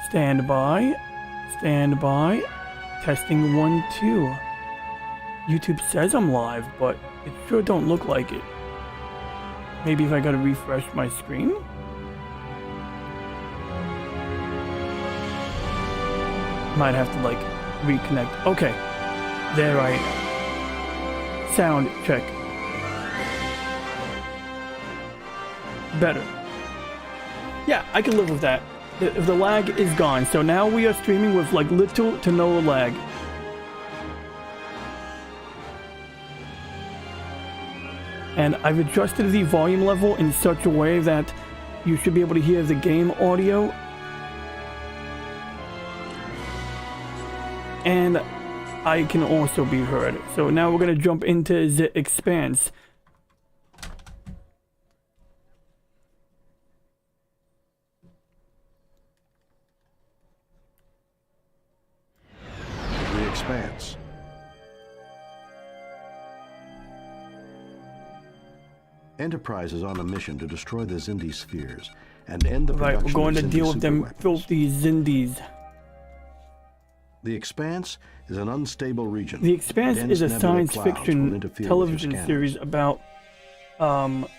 Stand by. Stand by. Testing 1, 2. YouTube says I'm live, but it sure don't look like it. Maybe if I gotta refresh my screen? Might have to like reconnect. Okay. There I am. Sound check. Better. Yeah, I can live with that. If the lag is gone. So now we are streaming with like little to no lag. And I've adjusted the volume level in such a way that you should be able to hear the game audio. And I can also be heard. So now we're going to jump into the Expanse. The Expanse. Enterprise is on a mission to destroy the Xindi spheres and end the production. Right, we're going to of Xindi deal with them superweapons. filthy Xindis. The Expanse is an unstable region. The Expanse Dense is a nebula science clouds will fiction interfere with your television scanners. series about Use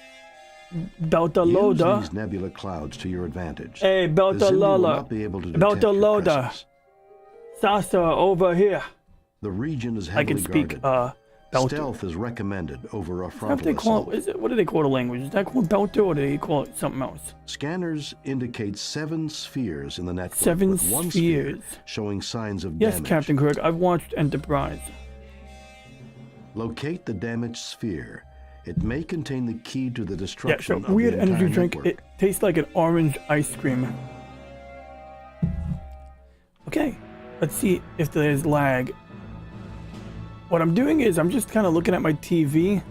Beltalowda. these nebula clouds to your advantage. Hey, The Xindi will Beltalowda. not be able to detect your Beltalowda. presence. Sasa over here. The region is I heavily can speak guarded. Belter. Stealth is recommended over a What do frontal they call assault. it? What do they call the language? Is that called Belter or do they call it something else? Scanners indicate 7 spheres in the network. 7 with one sphere spheres. showing signs of Yes, damage. Captain Kirk. I've watched Enterprise. Locate the damaged sphere. It may contain the key to the Yeah, destruction so of weird the entire energy drink. network. It tastes like an orange ice cream. Okay, let's see if there's lag. What I'm doing is I'm just kind of looking at my TV.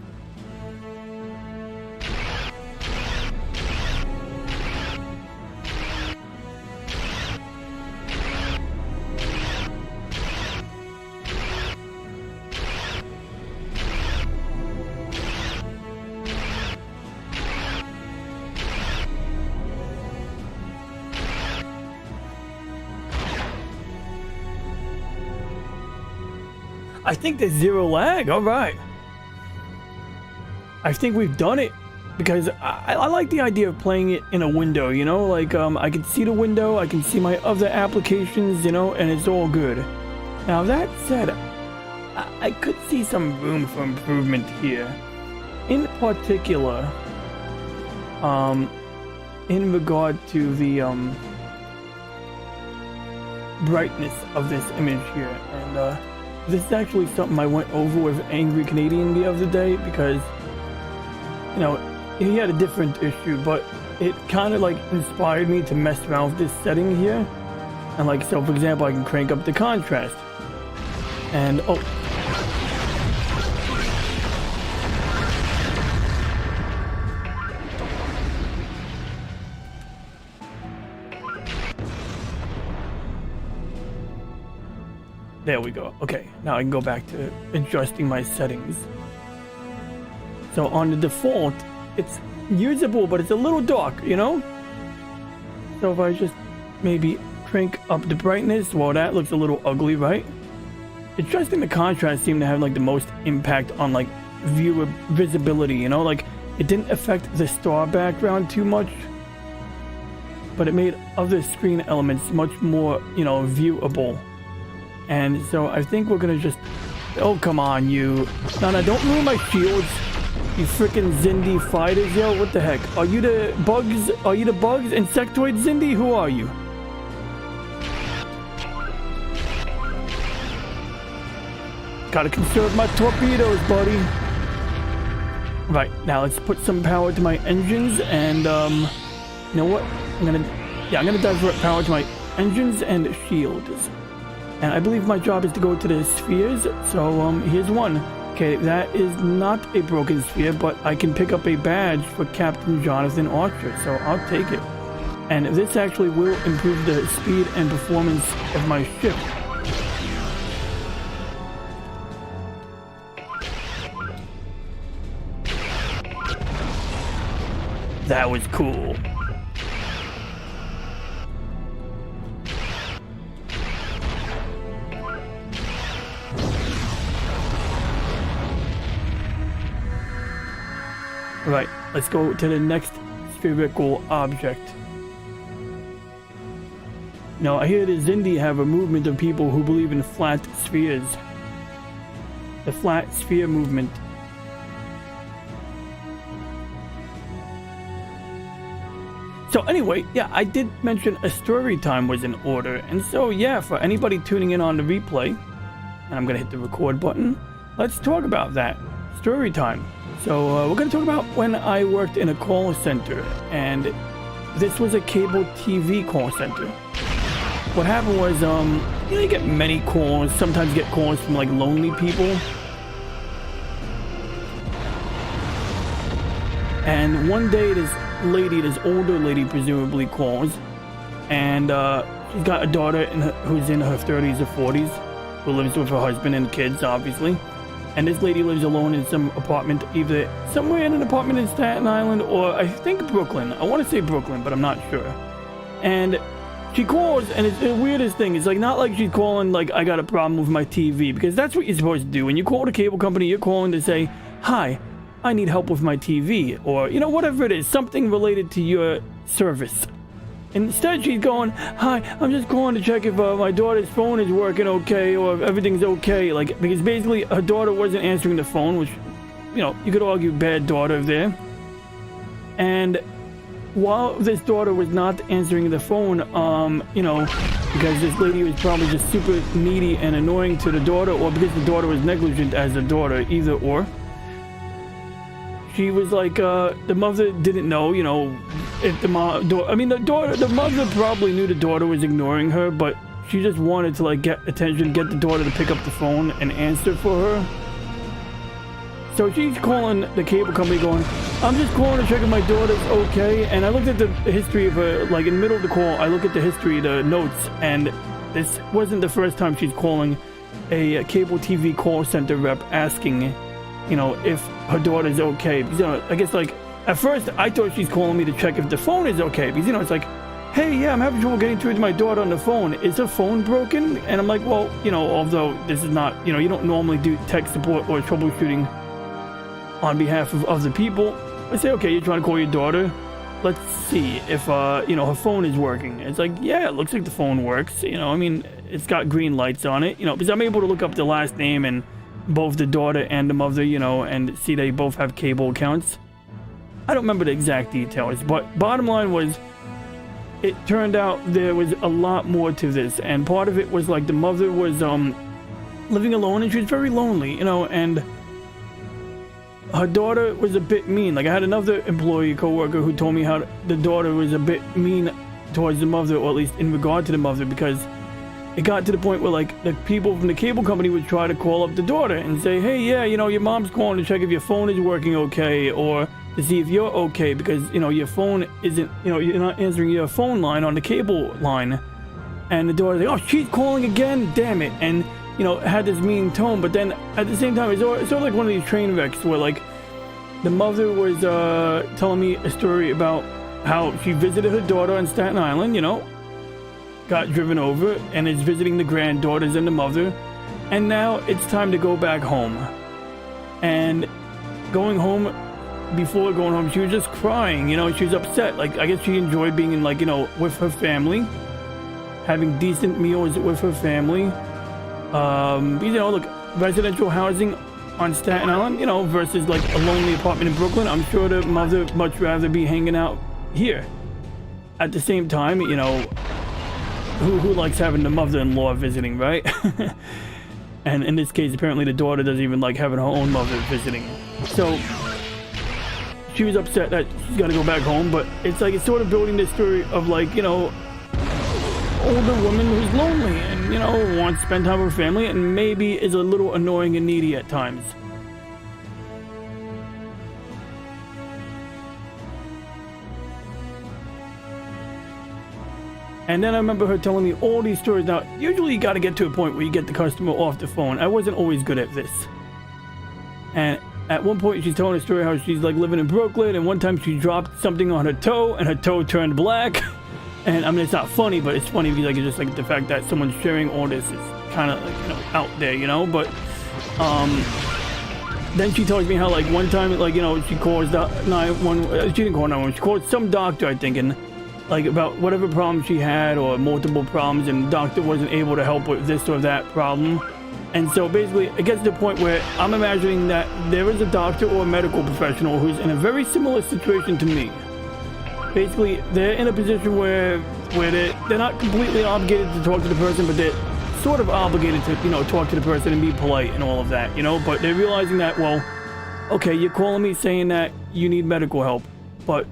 I think there's 0 lag. All right. I think we've done it because I like the idea of playing it in a window, you know, like I can see the window, I can see my other applications, you know, and it's all good. Now that said, I could see some room for improvement here. In particular, in regard to the brightness of this image here, and this is actually something I went over with Angry Canadian the other day because, you know, he had a different issue, but it kind of like inspired me to mess around with this setting here. And like, so for example, I can crank up the contrast. And, oh. There we go. Okay, now I can go back to adjusting my settings. So on the default, it's usable, but it's a little dark, you know? So if I just maybe crank up the brightness, well, that looks a little ugly, right? Adjusting the contrast seemed to have like the most impact on like viewer visibility, you know? Like it didn't affect the star background too much, but it made other screen elements much more, you know, viewable. And so I think we're gonna just... Oh, come on, you. No, don't ruin my shields. You freaking Xindi fighters. Yo, what the heck? Are you the bugs? Are you the bugs? Insectoid Xindi? Who are you? Gotta conserve my torpedoes, buddy. Right, now let's put some power to my engines and, you know what? I'm gonna divert power to my engines and shields. And I believe my job is to go to the spheres, so here's one. Okay, that is not a broken sphere, but I can pick up a badge for Captain Jonathan Archer, so I'll take it. And this actually will improve the speed and performance of my ship. That was cool. Right, let's go to the next spherical object. Now, I hear the Xindi have a movement of people who believe in flat spheres. The flat sphere movement. So anyway, yeah, I did mention a story time was in order. And so, yeah, for anybody tuning in on the replay, and I'm going to hit the record button, let's talk about that. Story time. So we're going to talk about when I worked in a call center, and this was a cable TV call center. What happened was, you get many calls, sometimes you get calls from like lonely people. And one day this older lady presumably calls, and she's got a daughter who's in her 30s or 40s, who lives with her husband and kids, obviously. And this lady lives alone in some apartment, either somewhere in an apartment in Staten Island or I think Brooklyn. I want to say Brooklyn, but I'm not sure. And she calls, and it's the weirdest thing. It's like not like she's calling like I got a problem with my TV, because that's what you're supposed to do. When you call the cable company, you're calling to say, hi, I need help with my TV, or, whatever it is, something related to your service. Instead, she's going, hi, I'm just calling to check if my daughter's phone is working okay, or if everything's okay. Like, because basically her daughter wasn't answering the phone, which, you could argue bad daughter there. And while this daughter was not answering the phone, because this lady was probably just super needy and annoying to the daughter, or because the daughter was negligent as a daughter, either or. She was like, the mother didn't know, if the mother probably knew the daughter was ignoring her, but she just wanted to like get attention, get the daughter to pick up the phone and answer for her. So she's calling the cable company going, I'm just calling to check if my daughter's okay. And I looked at the history of her, like in the middle of the call, I looked at the history, the notes, and this wasn't the first time she's calling a cable TV call center rep asking, if her daughter's okay. Because, I guess, like, at first, I thought she's calling me to check if the phone is okay. Because, it's like, hey, yeah, I'm having trouble getting through to my daughter on the phone. Is her phone broken? And I'm like, well, although this is not, you don't normally do tech support or troubleshooting on behalf of other people. I say, okay, you're trying to call your daughter. Let's see if, her phone is working. It's like, yeah, it looks like the phone works. It's got green lights on it, because I'm able to look up the last name and both the daughter and the mother, and see they both have cable accounts. I don't remember the exact details, but bottom line was, it turned out there was a lot more to this, and part of it was like the mother was living alone, and she was very lonely, and her daughter was a bit mean. Like, I had another employee, co-worker, who told me how the daughter was a bit mean towards the mother, or at least in regard to the mother, because it got to the point where, like, the people from the cable company would try to call up the daughter and say, hey, yeah, your mom's calling to check if your phone is working okay, or to see if you're okay, because, your phone isn't, you're not answering your phone line on the cable line. And the daughter's like, oh, she's calling again, damn it. And, it had this mean tone, but then at the same time, it's sort of like one of these train wrecks where, like, the mother was telling me a story about how she visited her daughter on Staten Island, got driven over and is visiting the granddaughters and the mother, and now it's time to go back home. And going home, before going home, she was just crying, she was upset. Like, I guess she enjoyed being in, like, with her family, having decent meals with her family. Look, residential housing on Staten Island, versus like a lonely apartment in Brooklyn, I'm sure the mother much rather be hanging out here. At the same time, who likes having the mother-in-law visiting, right? And in this case, apparently the daughter doesn't even like having her own mother visiting. So she was upset that she's got to go back home, but it's like, it's sort of building this story of like, older woman who's lonely and, wants to spend time with her family and maybe is a little annoying and needy at times. And then I remember her telling me all these stories. Now, usually you got to get to a point where you get the customer off the phone. I wasn't always good at this. And at one point, she's telling a story how she's like living in Brooklyn, and one time she dropped something on her toe, and her toe turned black. And I mean, it's not funny, but it's funny because like, it's just like the fact that someone's sharing all this is kind of like, out there, But then she tells me how like one time, like, you know, she calls the 911. She didn't call 911. She called some doctor, I think, and like about whatever problem she had or multiple problems, and the doctor wasn't able to help with this or that problem. And so basically it gets to the point where I'm imagining that there is a doctor or a medical professional who's in a very similar situation to me. Basically, they're in a position where they're not completely obligated to talk to the person, but they're sort of obligated to, you know, talk to the person and be polite and all of that, you know. But they're realizing that, well, okay, you're calling me saying that you need medical help, but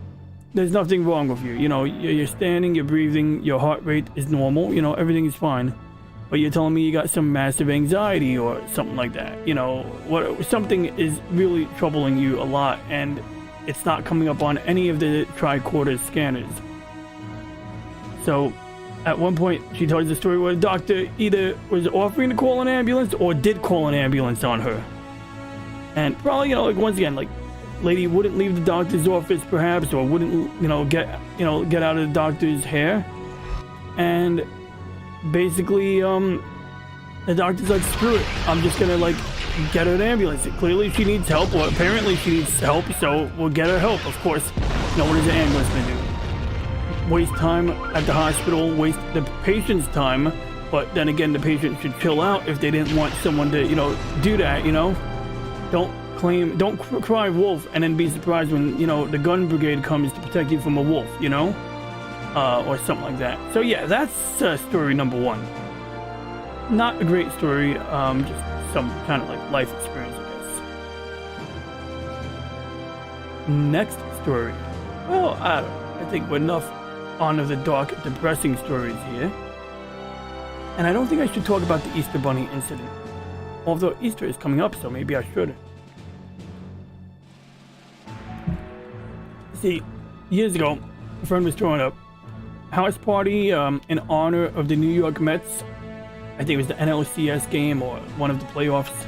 there's nothing wrong with you. You know, you're standing, you're breathing, your heart rate is normal, you know, everything is fine. But you're telling me you got some massive anxiety or something like that. You know, something is really troubling you a lot, and it's not coming up on any of the tricorder scanners. So at one point, she tells the story where the doctor either was offering to call an ambulance or did call an ambulance on her. And probably, you know, like once again, like lady wouldn't leave the doctor's office perhaps, or wouldn't, you know, get out of the doctor's hair. And basically, the doctor's like, screw it, I'm just gonna like get her an ambulance. Clearly she needs help, or apparently she needs help, so we'll get her help. Of course, you know, what is the ambulance gonna do? Waste time at the hospital, waste the patient's time, but then again, the patient should chill out if they didn't want someone to, you know, do that, you know? Don't cry wolf and then be surprised when, you know, the gun brigade comes to protect you from a wolf, you know? Or something like that. So yeah, that's story number one. Not a great story, just some kind of like life experience, I guess. Next story. Well, I don't know. I think we're enough on the dark, depressing stories here. And I don't think I should talk about the Easter Bunny incident. Although Easter is coming up, so maybe I should. See, years ago, a friend was throwing a house party in honor of the New York Mets. I think it was the NLCS game or one of the playoffs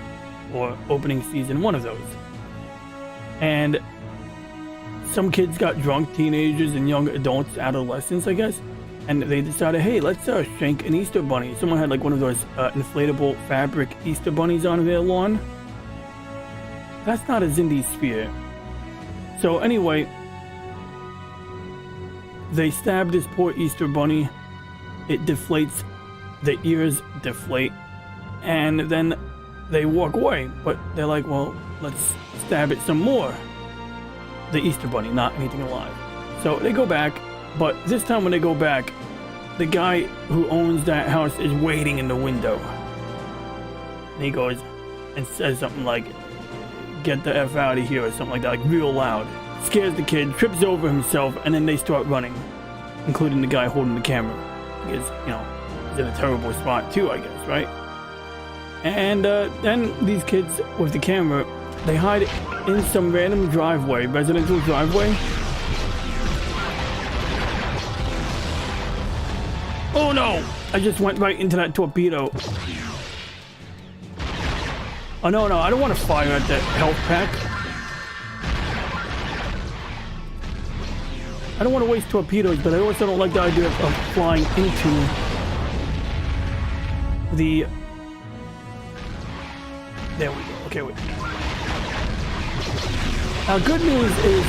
or opening season, one of those. And some kids got drunk, teenagers and young adults, adolescents, I guess. And they decided, hey, let's shank an Easter bunny. Someone had like one of those inflatable fabric Easter bunnies on their lawn. That's not a Xindi sphere. So anyway, they stab this poor Easter bunny. It deflates. The ears deflate. And then they walk away. But they're like, well, let's stab it some more. The Easter bunny, not anything alive. So they go back. But this time when they go back, the guy who owns that house is waiting in the window. And he goes and says something like, get the F out of here, or something like that, like real loud. Scares the kid, trips over himself, and then they start running, including the guy holding the camera. Because, you know, he's in a terrible spot too, I guess, right? And then these kids with the camera, they hide in some random driveway, residential driveway. Oh no! I just went right into that torpedo. Oh no, I don't want to fire at that health pack. I don't want to waste torpedoes, but I also don't like the idea of flying into the... There we go. Okay, wait. Now, good news is...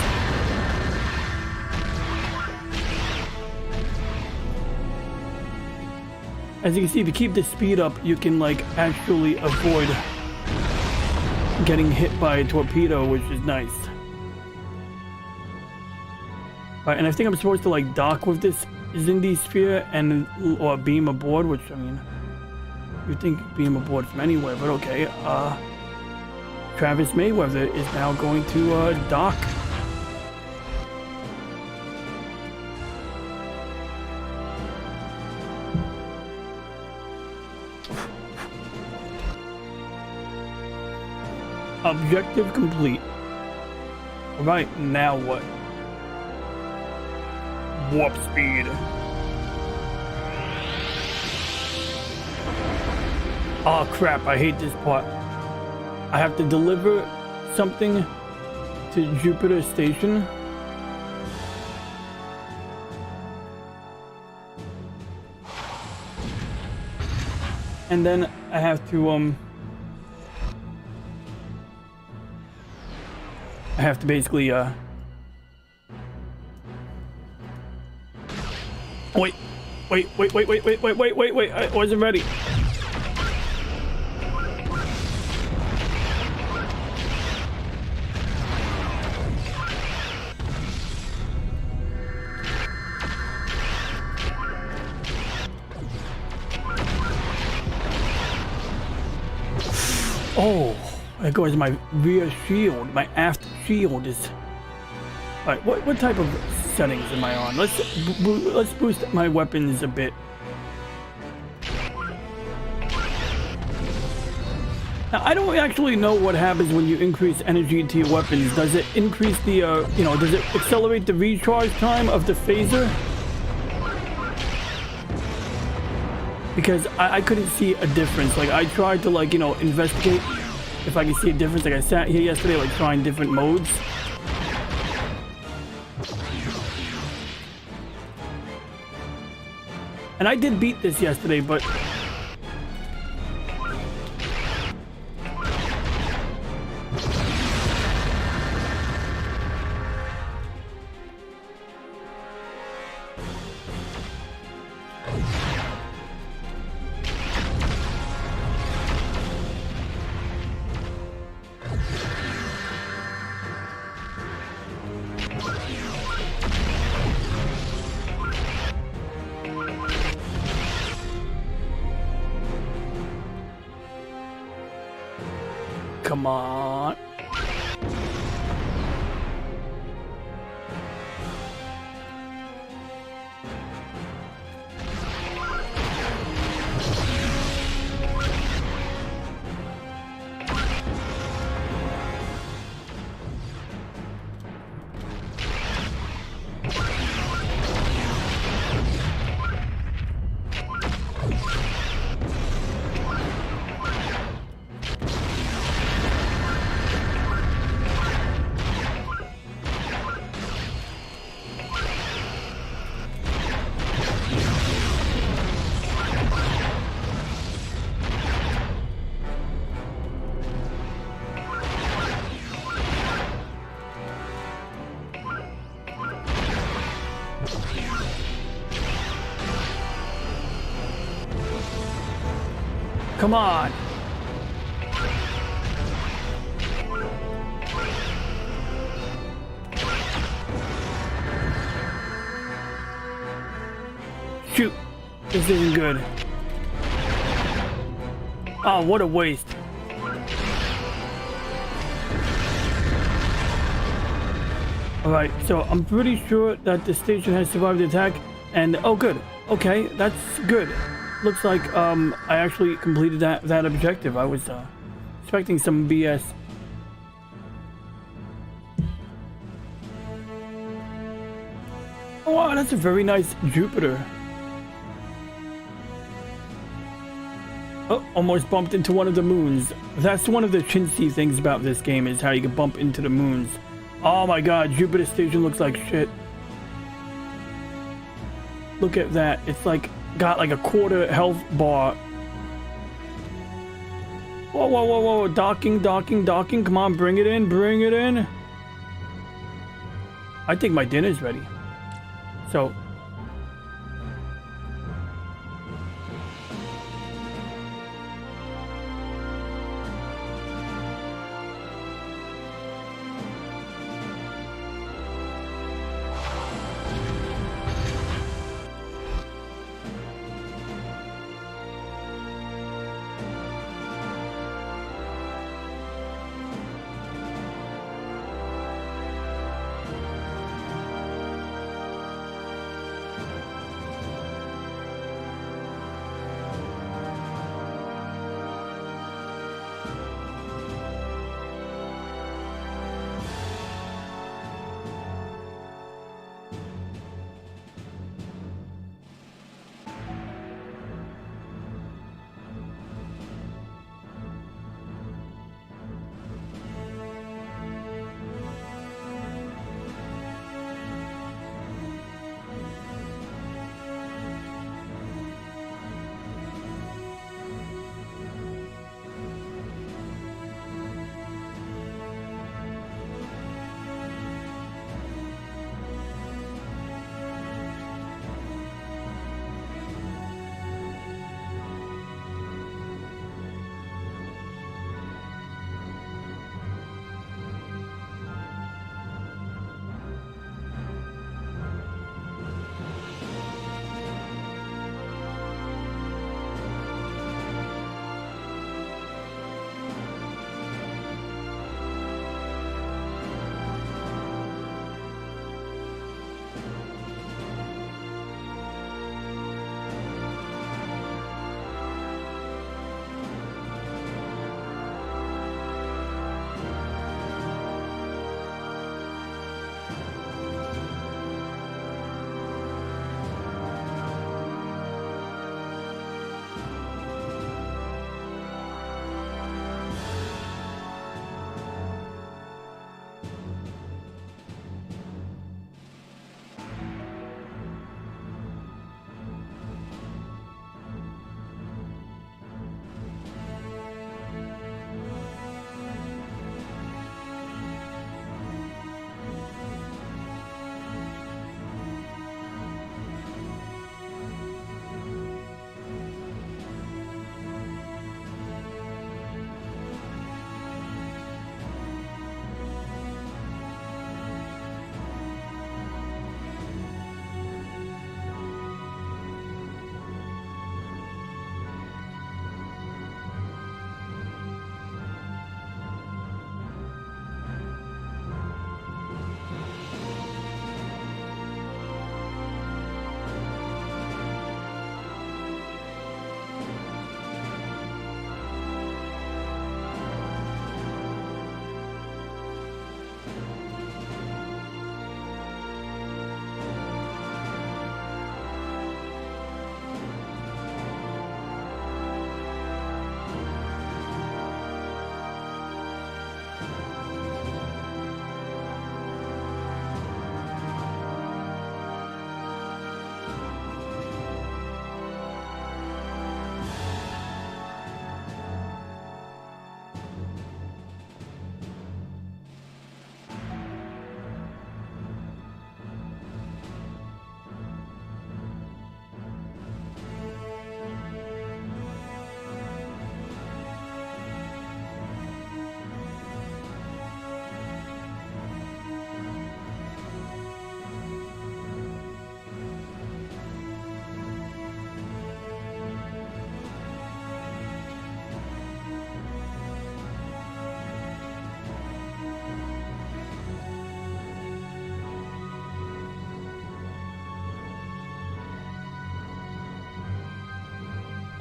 as you can see, to keep the speed up, you can, like, actually avoid getting hit by a torpedo, which is nice. Alright, and I think I'm supposed to, like, dock with this Xindi sphere and or beam aboard, which, I mean, you'd think beam aboard from anywhere, but okay. Travis Mayweather is now going to dock. Objective complete. Alright, now what? Warp speed. Oh crap, I hate this part. I have to deliver something to Jupiter Station. And then I have to I have to basically, Wait, I wasn't ready. Oh, there goes my rear shield. My aft shield is... Alright, what type of settings am I on? Let's boost my weapons a bit. Now, I don't actually know what happens when you increase energy to your weapons. Does it increase the, does it accelerate the recharge time of the phaser? Because I couldn't see a difference. Like, I tried to, like, investigate if I could see a difference. Like, I sat here yesterday, like, trying different modes. And I did beat this yesterday, but... Come on. Come on. Shoot. This isn't good. Oh, what a waste. Alright, so I'm pretty sure that the station has survived the attack. And, oh good. Okay, that's good. Looks like I actually completed that objective. I was expecting some BS. Oh wow, that's a very nice Jupiter. Oh, almost bumped into one of the moons. That's one of the chintzy things about this game, is how you can bump into the moons. Oh my god, Jupiter Station looks like shit. Look at that. It's like got like a quarter health bar. Whoa. Docking. Come on, bring it in. I think my dinner's ready. So...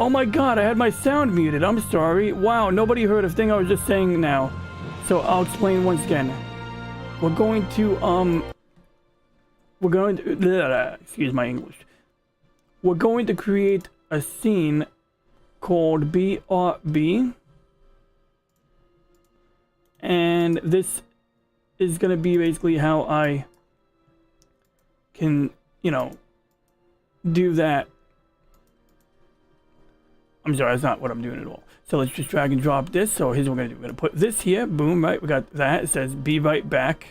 Oh my god, I had my sound muted. I'm sorry. Wow, nobody heard a thing I was just saying now. So I'll explain once again. We're going to, excuse my English. We're going to create a scene called BRB. And this is going to be basically how I can, you know, do that. I'm sorry, that's not what I'm doing at all. So let's just drag and drop this. So here's what we're going to do. We're going to put this here. Boom, right? We got that. It says be right back.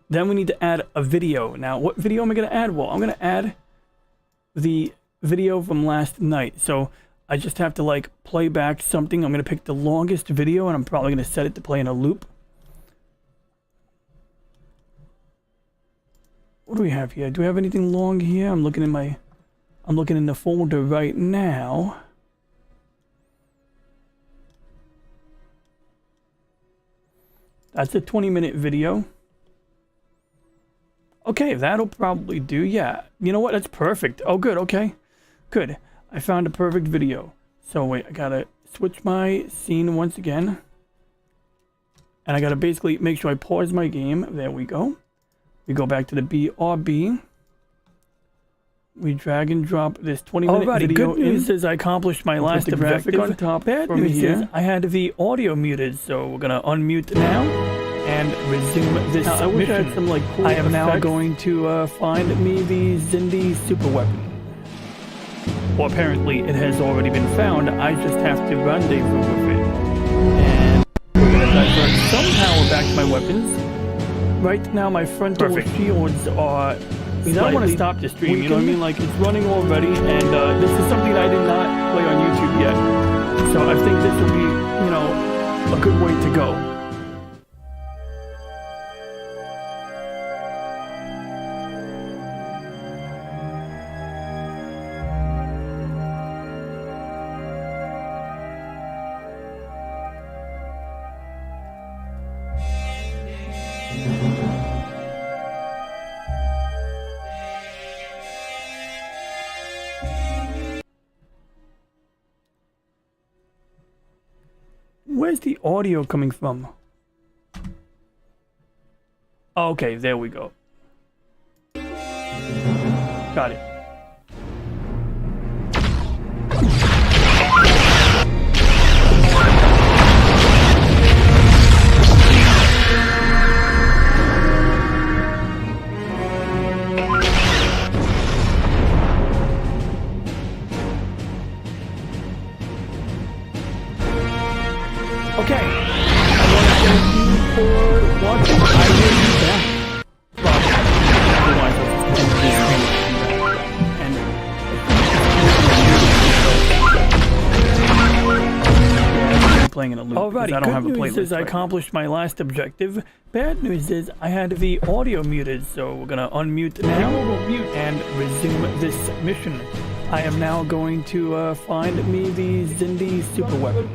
Then we need to add a video. Now, what video am I going to add? Well, I'm going to add the video from last night. So I just have to like play back something. I'm going to pick the longest video and I'm probably going to set it to play in a loop. What do we have here? Do we have anything long here? I'm looking in the folder right now. That's a 20-minute video. Okay, that'll probably do. Yeah. You know what? That's perfect. Oh, good. Okay. Good. I found a perfect video. So wait, I gotta switch my scene once again. And I gotta basically make sure I pause my game. There we go. We go back to the BRB. We drag and drop this 20-minute video. Good news is I accomplished my last objective. On top. Bad news is I had the audio muted, so we're gonna unmute now and resume this mission. I wish I had some like cool I am effects. Now going to find me the Xindi super weapon. Well, apparently it has already been found. I just have to rendezvous with it. And we're gonna divert somehow back to my weapons. Right now, my frontal shields are. I mean, I don't want to stop the stream, you know what I mean? Like, it's running already, and this is something I did not play on YouTube yet. So I think this will be, you know, a good way to go. Where's the audio coming from? Okay, there we go. Got it. Okay, I want to thank you for watching. I will be back. Otherwise, I'll just continue playing in a loop. Alrighty, I don't have a playlist. Good news is I accomplished my last objective. Bad news is I had the audio muted, so we're gonna unmute now and resume this mission. I am now going to find me the Xindi super weapon.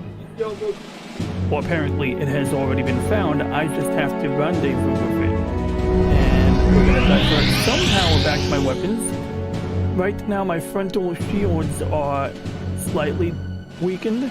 Well, apparently it has already been found. I just have to rendezvous with it. And we're gonna divert somehow back to my weapons. Right now, my frontal shields are slightly weakened.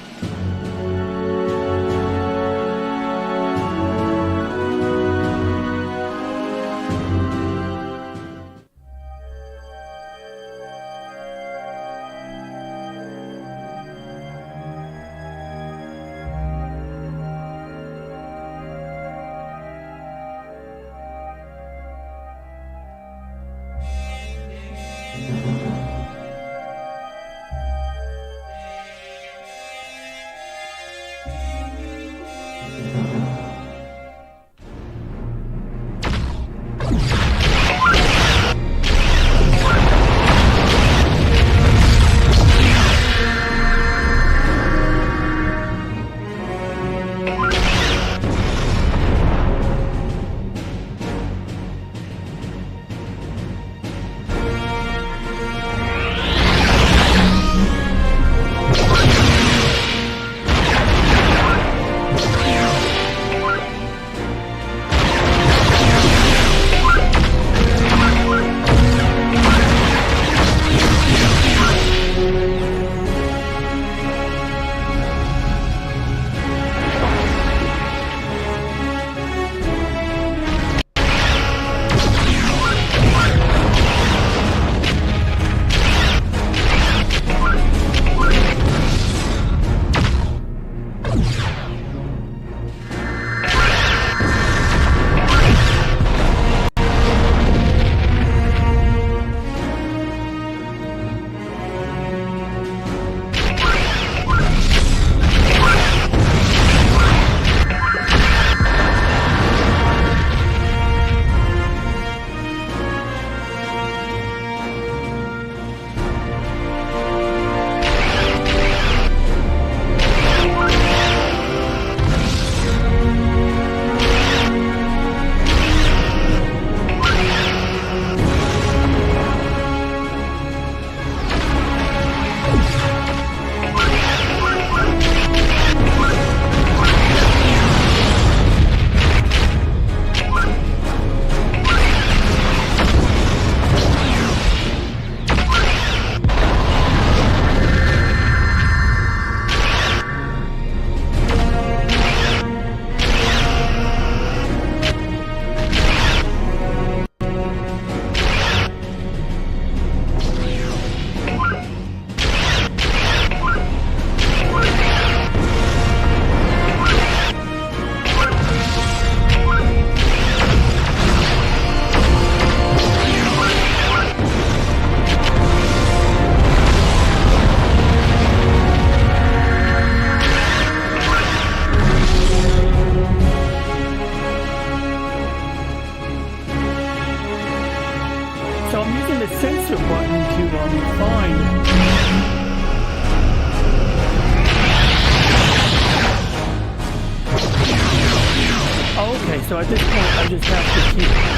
so at this point I just have to keep...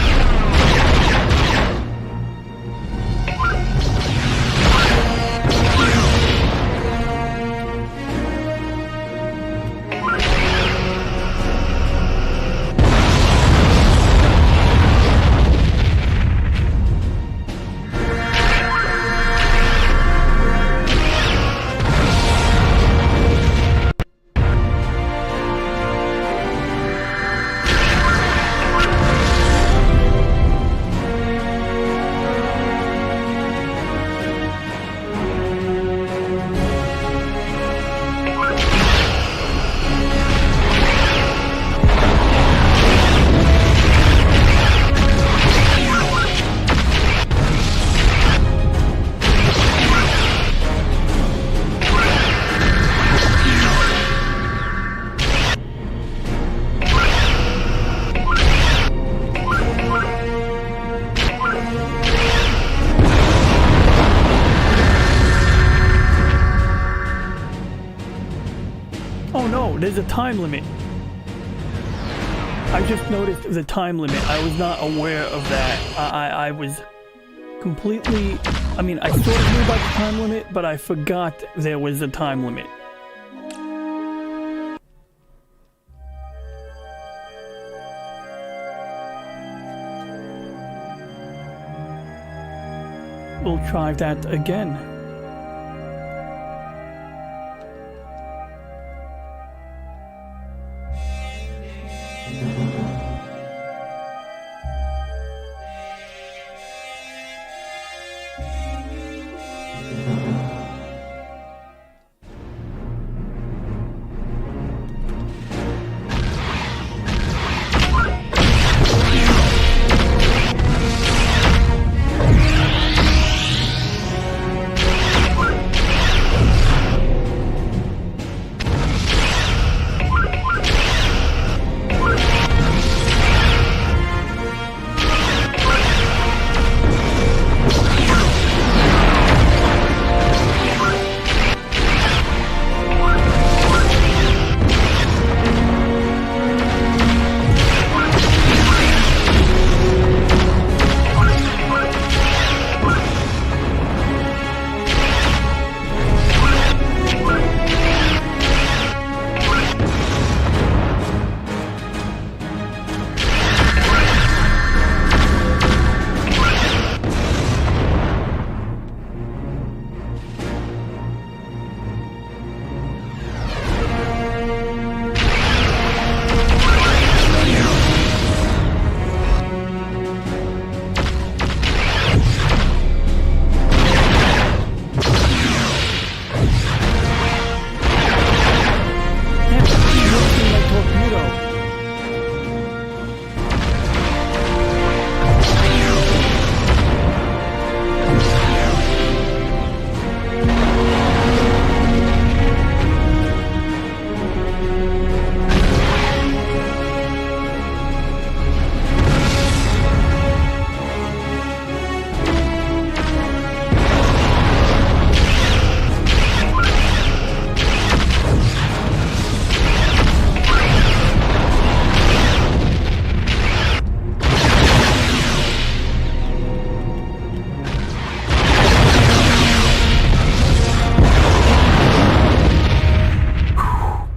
Oh no, there's a time limit. I just noticed there's a time limit. I was not aware of that. I was completely... I mean, I sort of knew about the time limit, but I forgot there was a time limit. We'll try that again.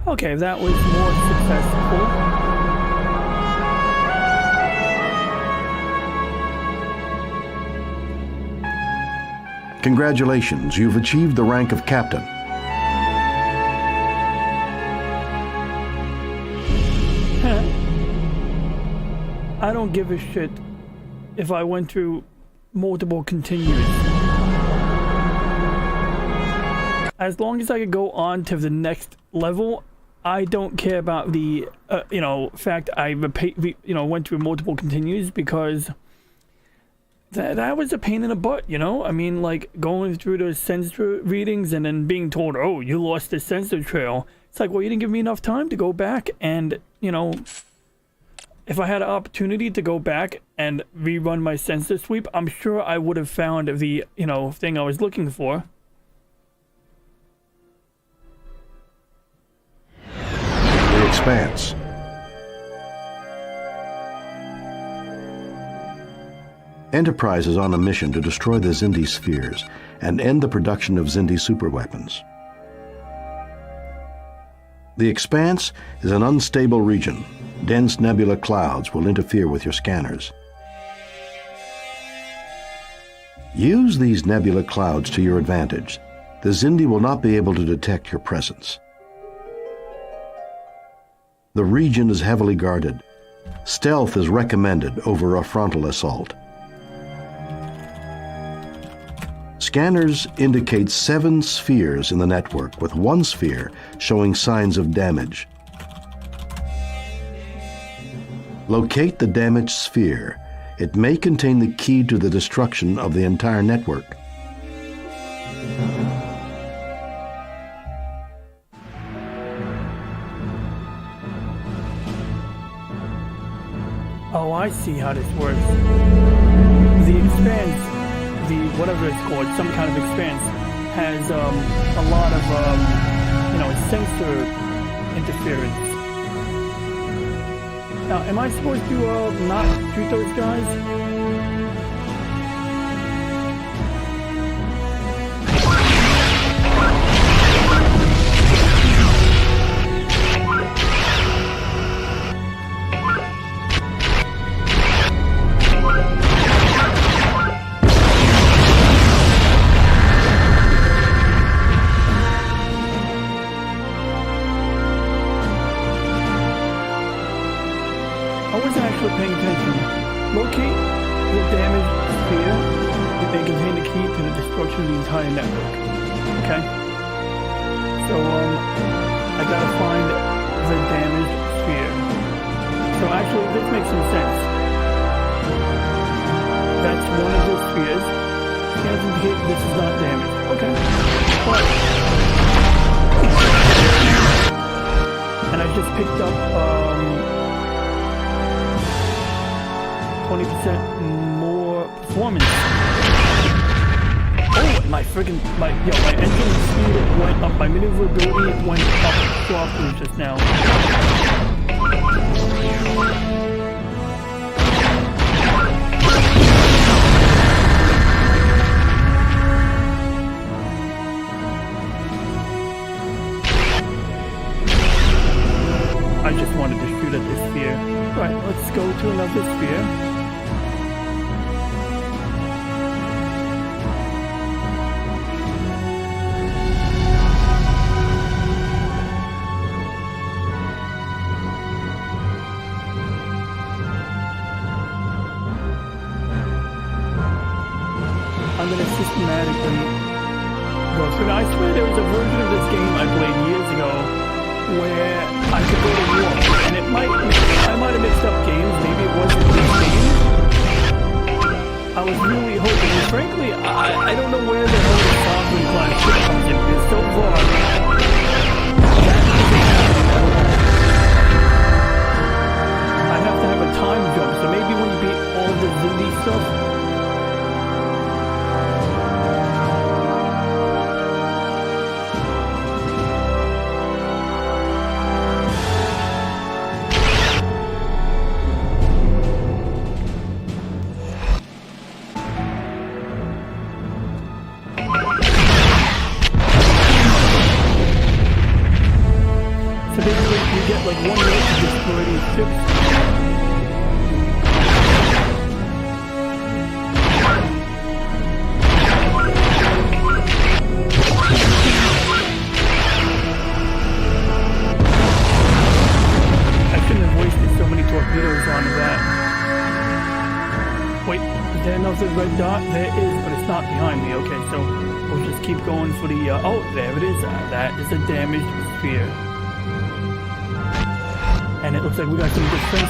Okay, that was more successful. Congratulations, you've achieved the rank of captain. I don't give a shit if I went through multiple continues. As long as I could go on to the next level, I don't care about the, fact I went through multiple continues, because that was a pain in the butt, I mean, like, going through those sensor readings and then being told, oh, you lost the sensor trail. It's like, well, you didn't give me enough time to go back and, if I had an opportunity to go back and rerun my sensor sweep, I'm sure I would have found the, thing I was looking for. The Expanse. Enterprise is on a mission to destroy the Xindi spheres and end the production of Xindi superweapons. The Expanse is an unstable region. Dense nebula clouds will interfere with your scanners. Use these nebula clouds to your advantage. The Xindi will not be able to detect your presence. The region is heavily guarded. Stealth is recommended over a frontal assault. Scanners indicate 7 spheres in the network, with 1 sphere showing signs of damage. Locate the damaged sphere. It may contain the key to the destruction of the entire network. Oh, I see how this works. The Expanse, whatever it's called, some kind of Expanse, has a lot of, sensor interference. Now, am I supposed to not shoot those guys? I wasn't actually paying attention. Locate the damaged sphere. It may contain the key to the destruction of the entire network. Okay? So, I gotta find the damaged sphere. So actually, this makes some sense. That's one of the spheres. Scans indicate this is not damaged. Okay. But, and I just picked up, 20% more performance. Oh, my engine speed went up, my maneuverability went up sharply just now. I just wanted to shoot at this sphere. Right, let's go to another sphere. I'm going to systematically go through. I swear there was a version of this game I played years ago where I could go to war, and I might have mixed up games. Maybe it wasn't this game. I was really hoping, and frankly, I don't know where the hell the Sovereign class ship comes in. It's so far. I have to have a time jump, so maybe when you beat all the Xindi stuff. So basically, you get like 1 minute to destroy these ships. I shouldn't have wasted so many torpedoes on that. Wait, is there another red dot? There is, but it's not behind me. Okay, so we'll just keep going for the, oh, there it is. That is a damaged sphere. And it looks like we got some defense.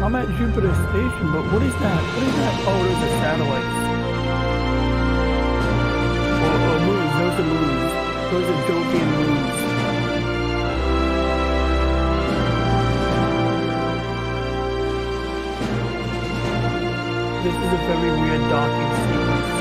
I'm at Jupiter Station, but what is that? What is that? Oh, those are satellites. Oh, moons. Those are moons. Those are Jovian moons. This is a very weird docking sequence.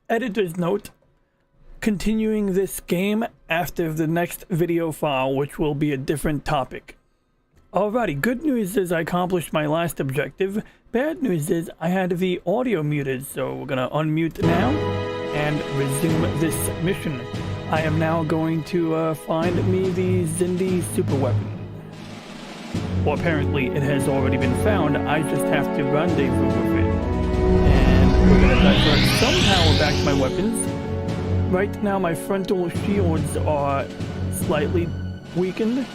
editor's note, continuing this game after the next video file, which will be a different topic. Alrighty, good news is I accomplished my last objective. Bad news is I had the audio muted, so we're gonna unmute now and resume this mission. I am now going to find me the Xindi super weapon. Well, apparently it has already been found. I just have to rendezvous with it. And we're gonna divert some power back to my weapons. Right now my frontal shields are slightly weakened.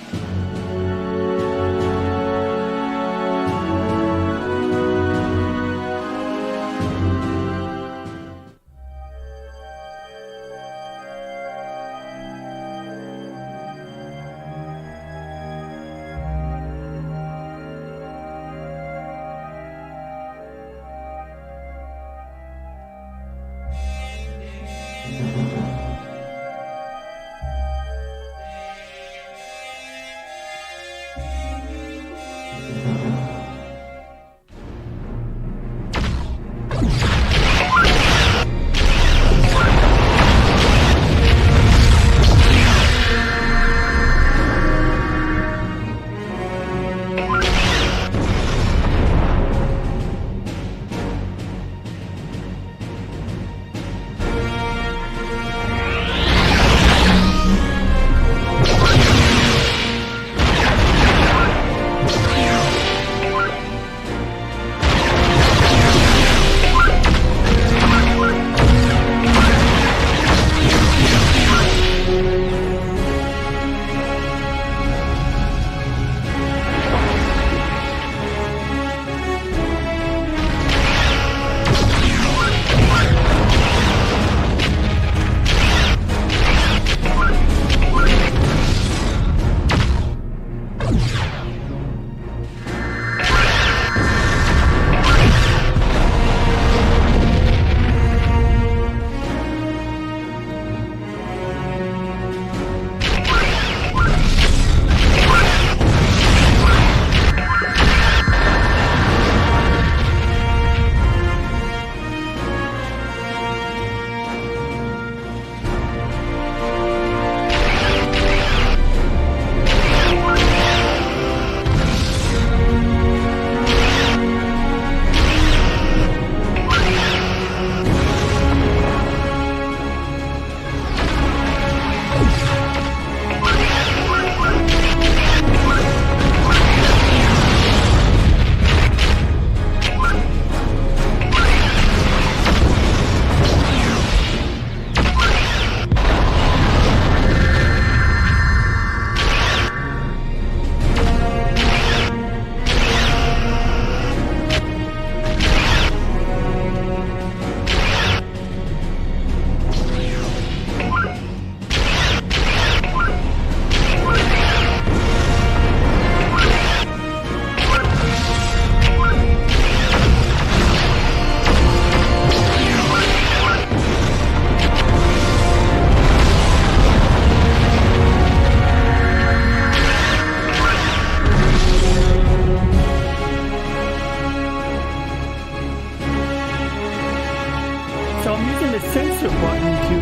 So I'm using the sensor button to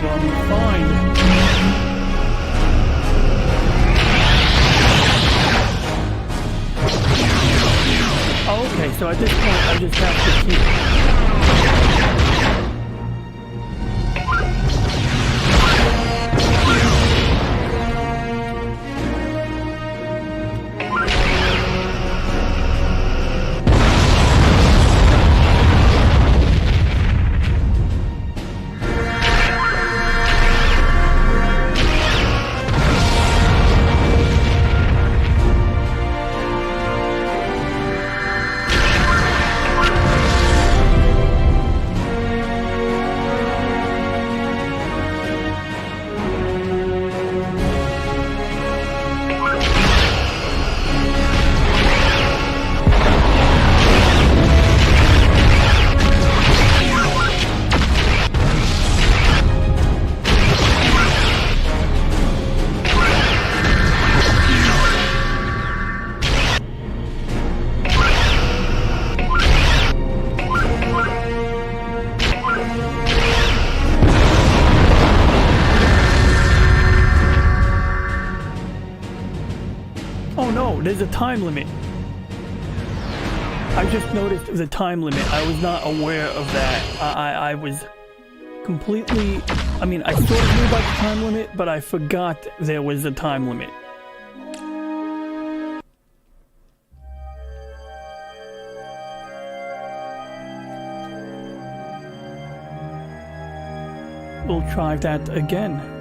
find. Oh, okay, so at this point I just have to keep. there's a time limit. I just noticed the time limit. I was not aware of that. I was completely... I mean, I sort of knew about the time limit, but I forgot there was a time limit. We'll try that again.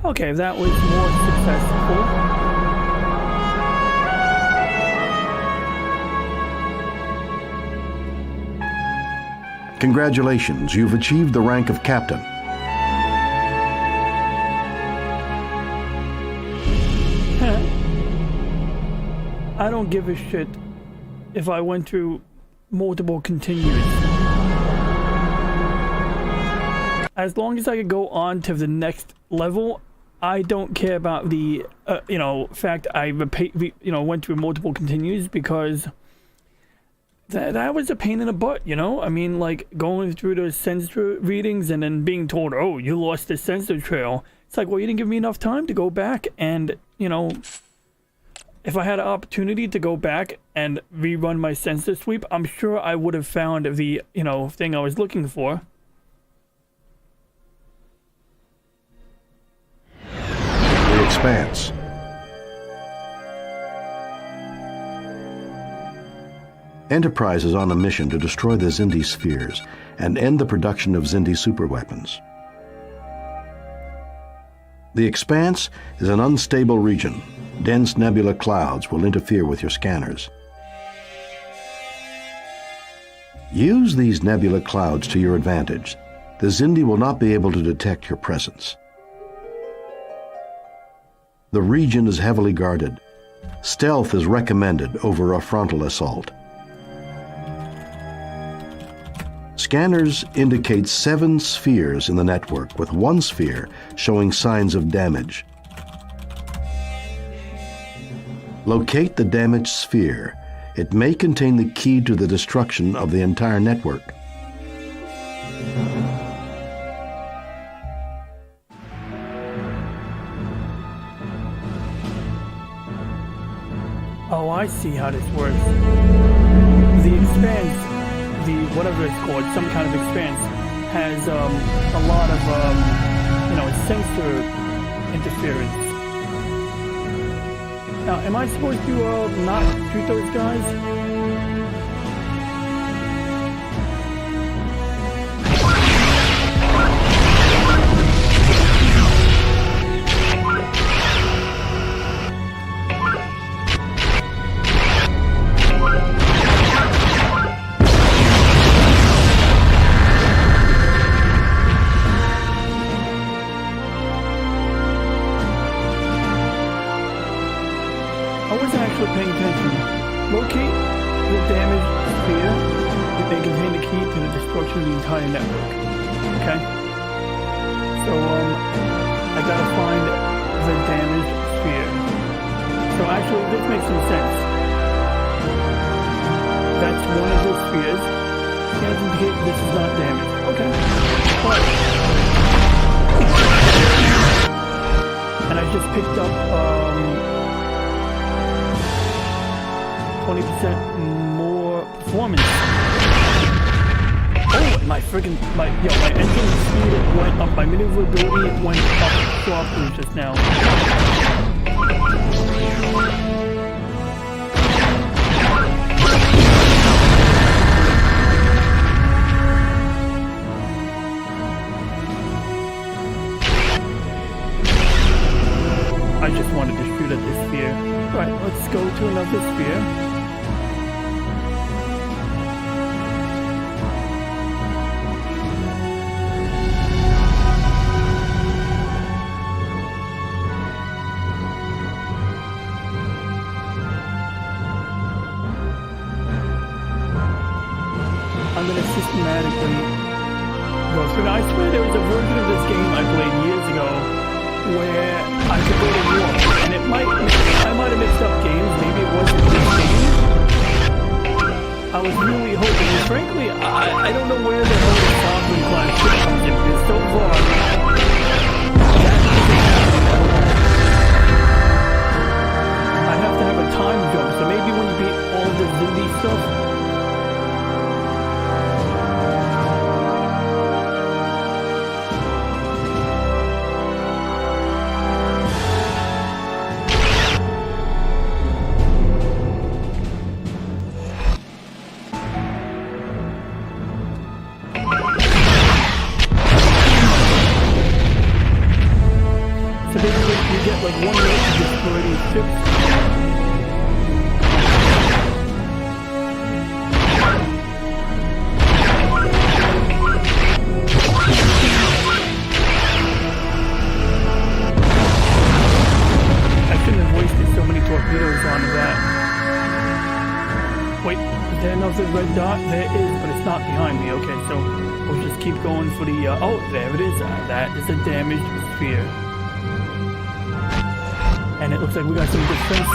Okay, that was more successful. Congratulations, you've achieved the rank of captain. I don't give a shit if I went through multiple continues. As long as I could go on to the next level, I don't care about the, fact I went through multiple continues, because that was a pain in the butt, I mean, like, going through those sensor readings and then being told, oh, you lost the sensor trail. It's like, well, you didn't give me enough time to go back and, if I had an opportunity to go back and rerun my sensor sweep, I'm sure I would have found the, thing I was looking for. The Expanse. Enterprise is on a mission to destroy the Xindi spheres and end the production of Xindi superweapons. The Expanse is an unstable region. Dense nebula clouds will interfere with your scanners. Use these nebula clouds to your advantage. The Xindi will not be able to detect your presence. The region is heavily guarded. Stealth is recommended over a frontal assault. Scanners indicate 7 spheres in the network, with one sphere showing signs of damage. Locate the damaged sphere. It may contain the key to the destruction of the entire network. Oh, I see how this works. The Expanse, whatever it's called, some kind of Expanse, has a lot of, sensor interference. Now, am I supposed to not shoot those guys? I wasn't actually paying attention. Locate the damaged sphere. They contain the key to the destruction of the entire network. Okay? So, I gotta find the damaged sphere. So actually, this makes some sense. That's one of the spheres. Scans indicate this is not damaged. Okay. But, and I just picked up, 20% more performance. Oh, my engine speed went up. My maneuverability went up sharply just now. I just wanted to shoot at this sphere. Alright, let's go to another sphere. I'm gonna systematically go through. Now, I swear there was a version of this game I played years ago where I could go to war, and I might have mixed up games. Maybe it wasn't this game. I was really hoping, and frankly, I don't know where the hell the Sovereign class ship comes in, because so far, I have to have a time jump, so maybe when you beat all the Zindi stuff, you get like 1 minute to destroy these ships. I shouldn't have wasted so many torpedoes on that. Wait, is there another red dot? There is, but it's not behind me. Okay, so we'll just keep going for the, oh, there it is. That is a damaged sphere. And it looks like we got some defense.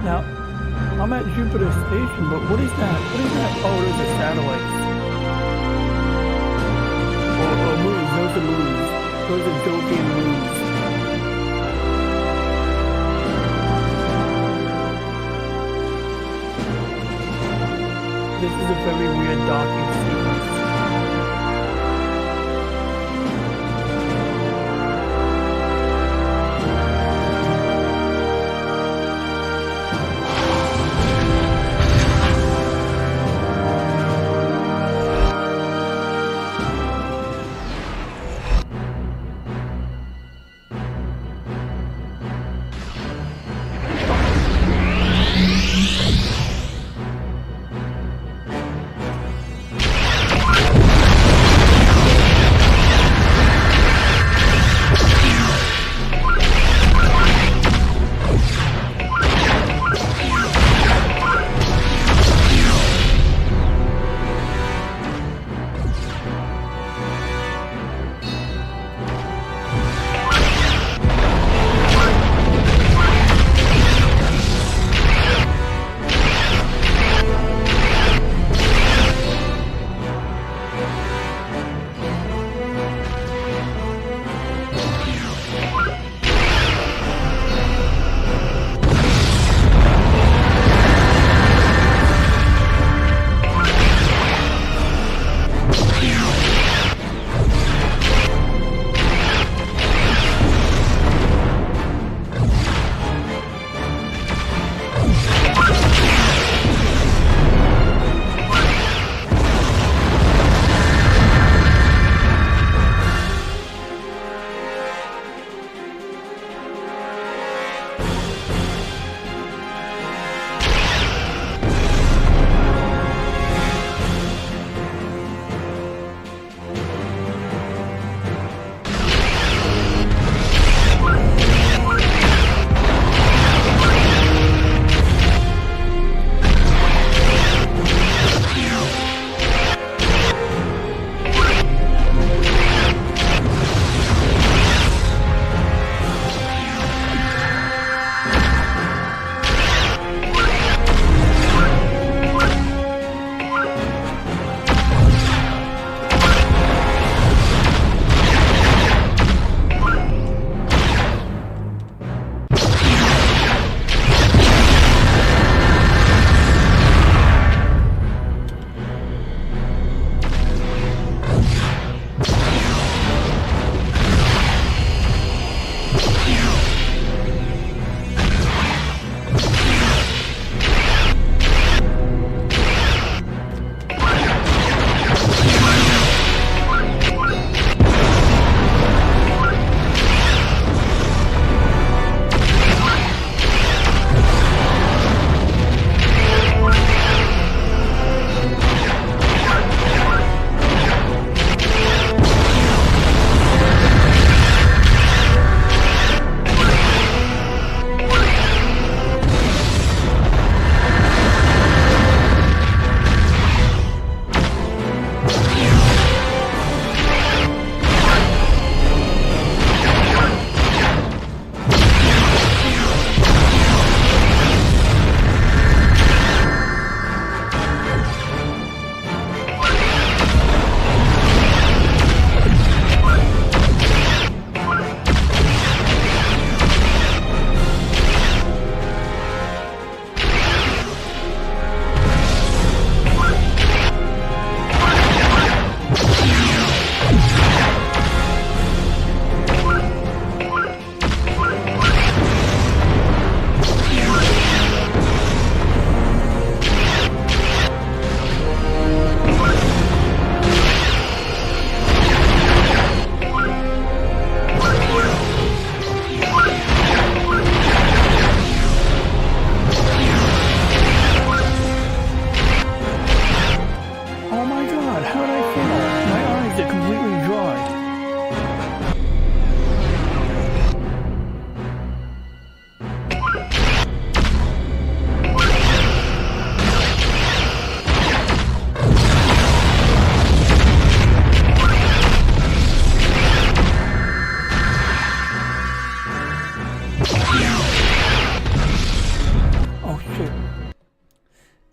Now, I'm at Jupiter Station, but what is that? What is that? Oh, those are satellites. Oh, moons. Those are moons. Those are Jovian moons. is a very weird docking sequence.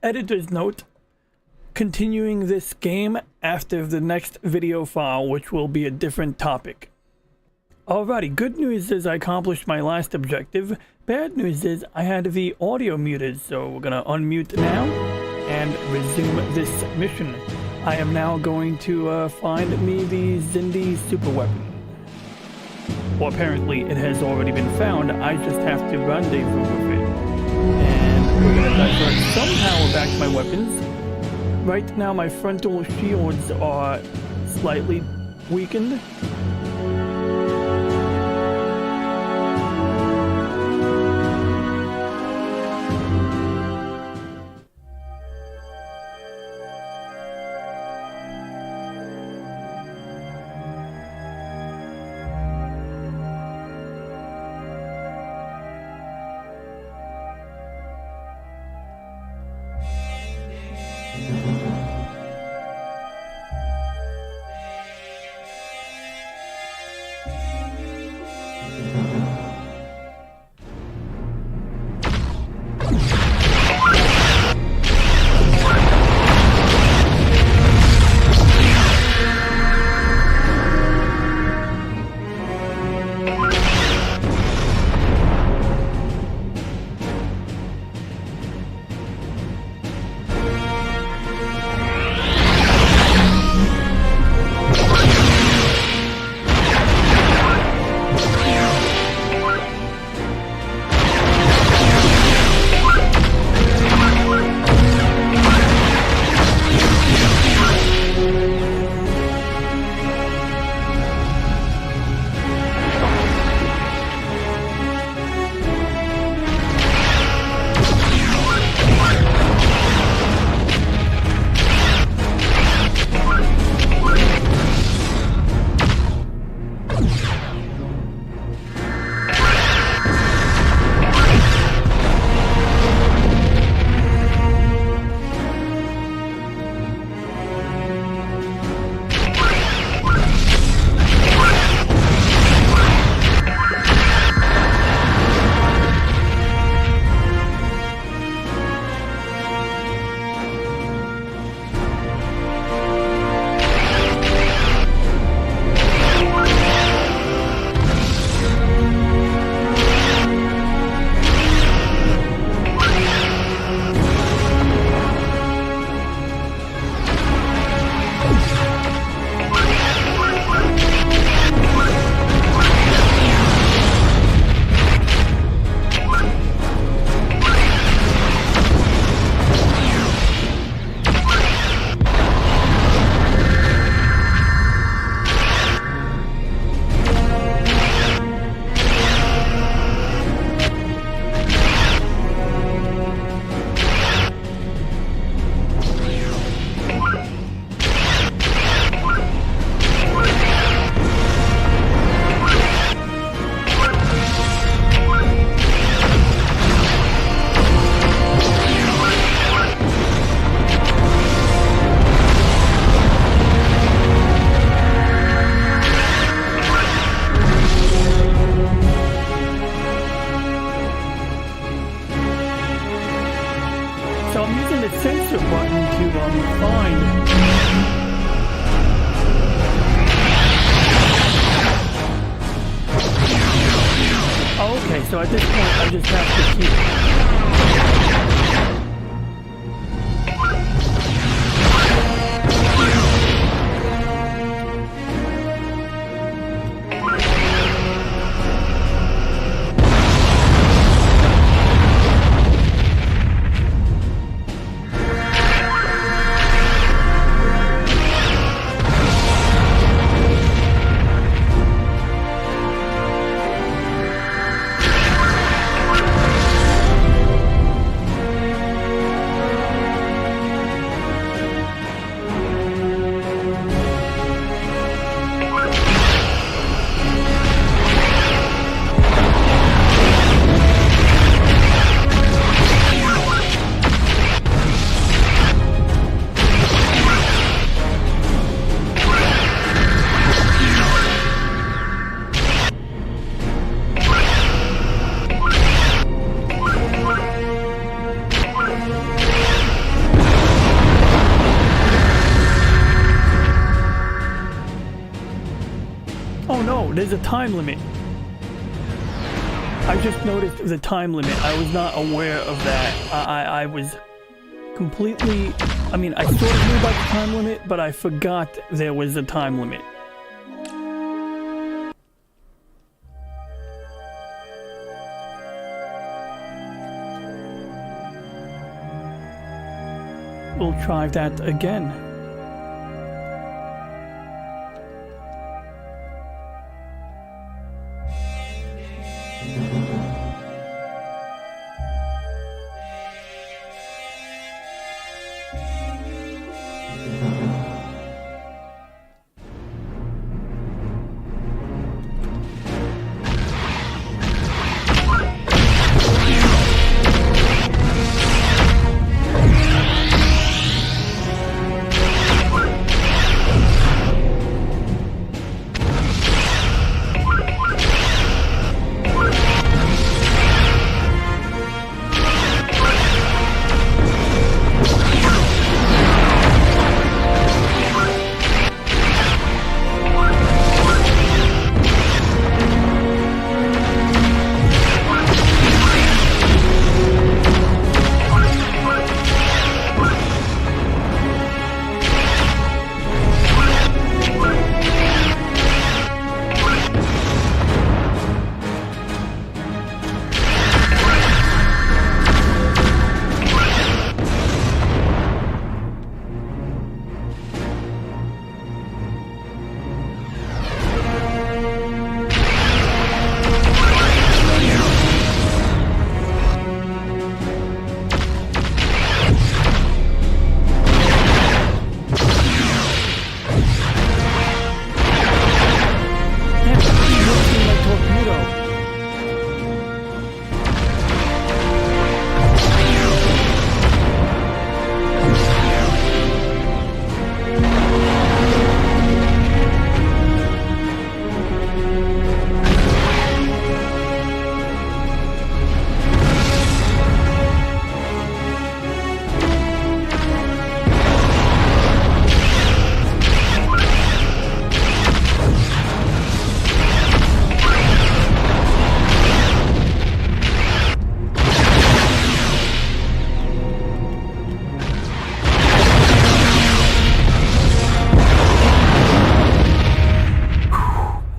Editor's note, continuing this game after the next video file, which will be a different topic. Alrighty, good news is I accomplished my last objective. Bad news is I had the audio muted, so we're gonna unmute now and resume this mission. I am now going to find me the Zindi super weapon. Well, apparently it has already been found. I just have to rendezvous with it. And we're gonna divert some power back to my weapons. Right now my frontal shields are slightly weakened. sensor button to find. Okay, so at this point I just have to keep... Oh no, there's a time limit. I just noticed there's a time limit. I was not aware of that. I was completely... I mean, I sort of knew about the time limit, but I forgot there was a time limit. We'll try that again.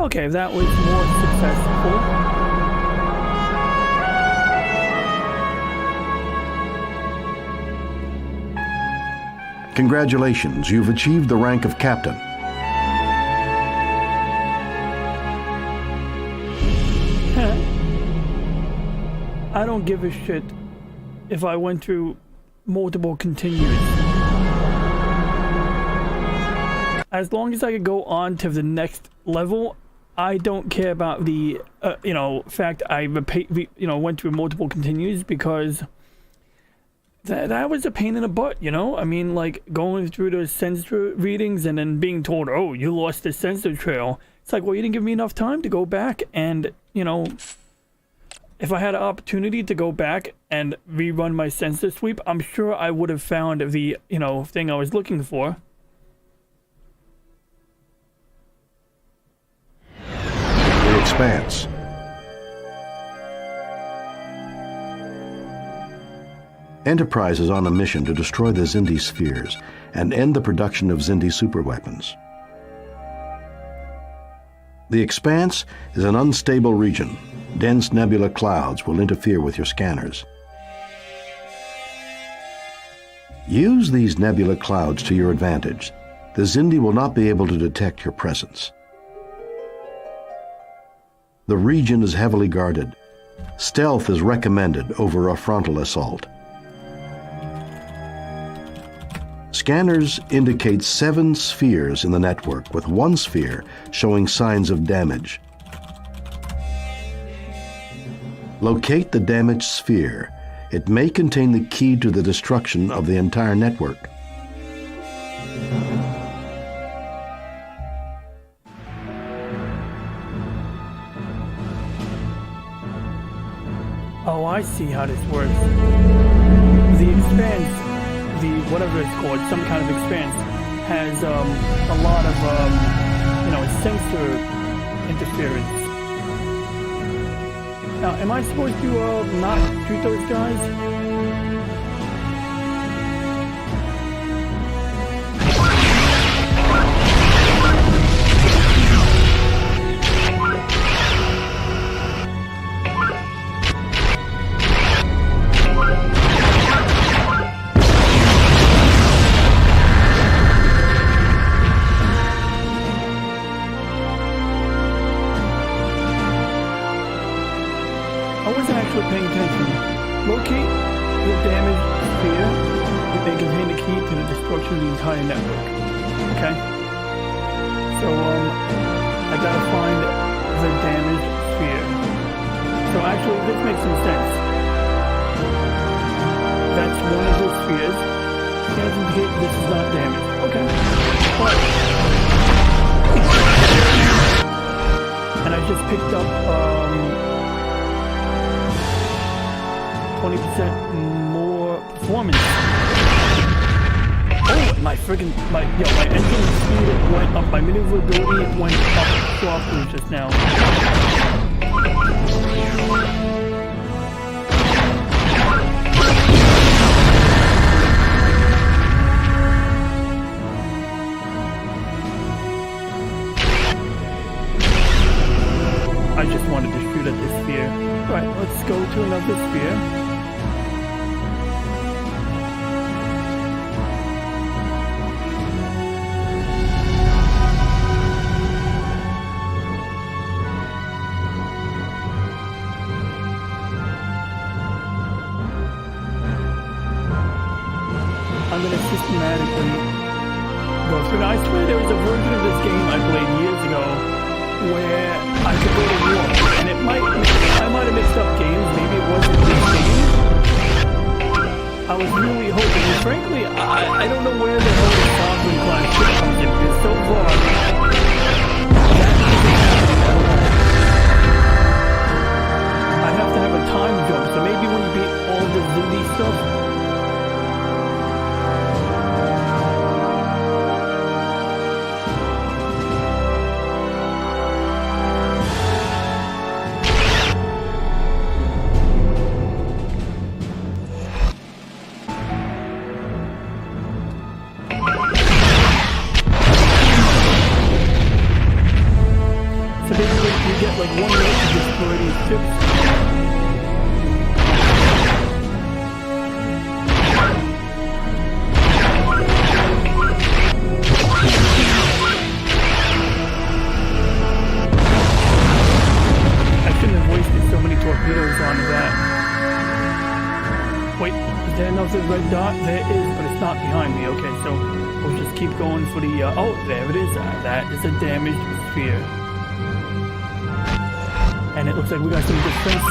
Okay, that was more successful. Congratulations, you've achieved the rank of captain. I don't give a shit if I went through multiple continues. As long as I could go on to the next level, I don't care about the, fact I, went through multiple continues, because that was a pain in the butt, I mean, like, going through those sensor readings and then being told, oh, you lost the sensor trail. It's like, well, you didn't give me enough time to go back and, if I had an opportunity to go back and rerun my sensor sweep, I'm sure I would have found the, thing I was looking for. The Expanse. Enterprise is on a mission to destroy the Xindi spheres and end the production of Xindi superweapons. The Expanse is an unstable region. Dense nebula clouds will interfere with your scanners. Use these nebula clouds to your advantage. The Xindi will not be able to detect your presence. The region is heavily guarded. Stealth is recommended over a frontal assault. Scanners indicate 7 spheres in the network, with one sphere showing signs of damage. Locate the damaged sphere. It may contain the key to the destruction of the entire network. Oh, I see how this works. The Expanse, whatever it's called, some kind of Expanse, has a lot of, sensor interference. Now, am I supposed to not shoot those guys? wasn't actually paying attention. Locate the damaged sphere. It may contain the key to the destruction of the entire network. Okay? So, I gotta find the damaged sphere. So actually, this makes some sense. That's one of the spheres. Scans indicate this is not damaged. Okay. But, and I just picked up, 20% more performance. Oh, my engine speed went up. My maneuverability went up softly just now. I just wanted to shoot at this sphere. Alright, let's go to another sphere. I'm gonna systematically go through. Now, I swear there was a version of this game I played years ago where I could go to war, and I might have mixed up games. Maybe it wasn't this game. I was really hoping, and frankly, I don't know where the hell the Sovereign class ship comes in, because so far that isn't happening at all. I have to have a time jump, so maybe when you beat all the Zindi stuff. Like 1 minute to destroy these ships. I shouldn't have wasted so many torpedoes on that. Wait, is there another red dot? There is, but it's not behind me. Okay, so we'll just keep going for the, oh, there it is. That is a damaged sphere. And it looks like we got some defense.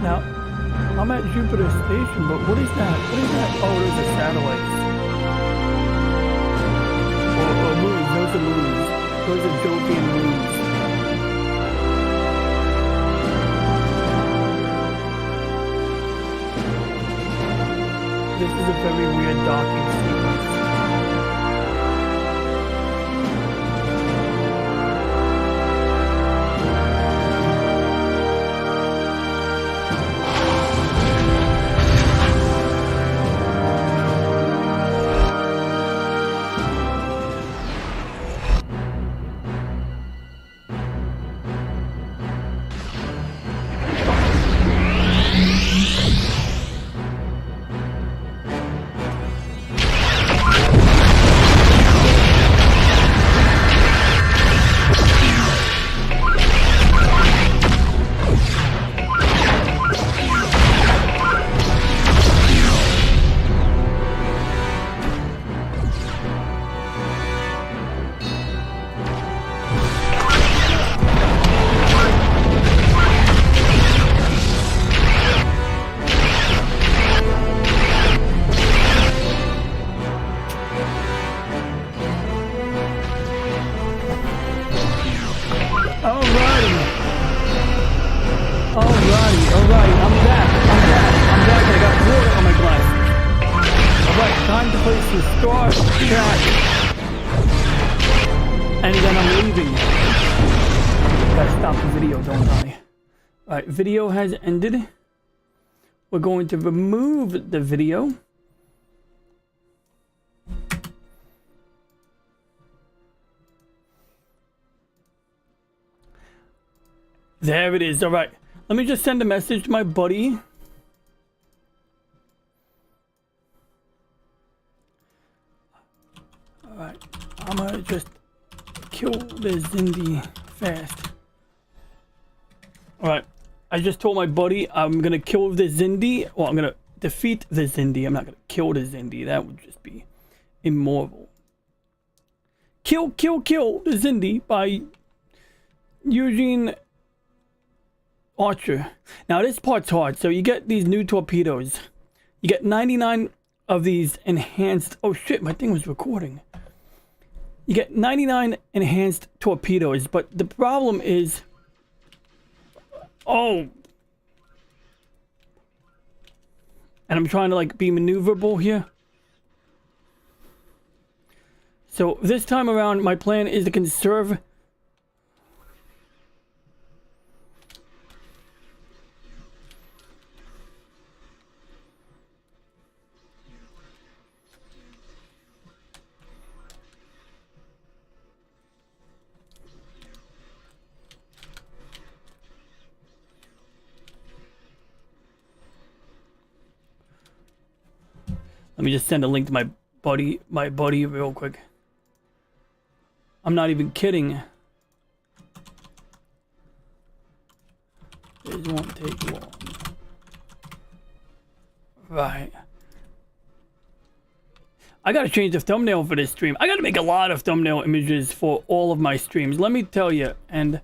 Now, I'm at Jupiter Station, but what is that? What is that? Oh, those are satellites. Or moons. Those are moons. Those are Jovian moons. This is a very weird docking sequence. Alrighty, I'm back. I got water on my glasses. Alright, time to place the start chat. And then I'm leaving. Gotta stop the video, don't I? Alright, video has ended. We're going to remove the video. There it is. Alright. Let me just send a message to my buddy. Alright. I'm gonna just kill the Zindi fast. Alright. I just told my buddy I'm gonna kill the Zindi. Well, I'm gonna defeat the Zindi. I'm not gonna kill the Zindi. That would just be immoral. Kill the Zindi by using Archer. Now this part's hard. So you get these new torpedoes. You get 99 of these enhanced. Oh shit, my thing was recording. You get 99 enhanced torpedoes, but the problem is, oh, and I'm trying to like be maneuverable here. So this time around, my plan is to conserve. Let me just send a link to my buddy real quick. I'm not even kidding. This won't take long. Right. I gotta change the thumbnail for this stream. I gotta make a lot of thumbnail images for all of my streams. Let me tell you. And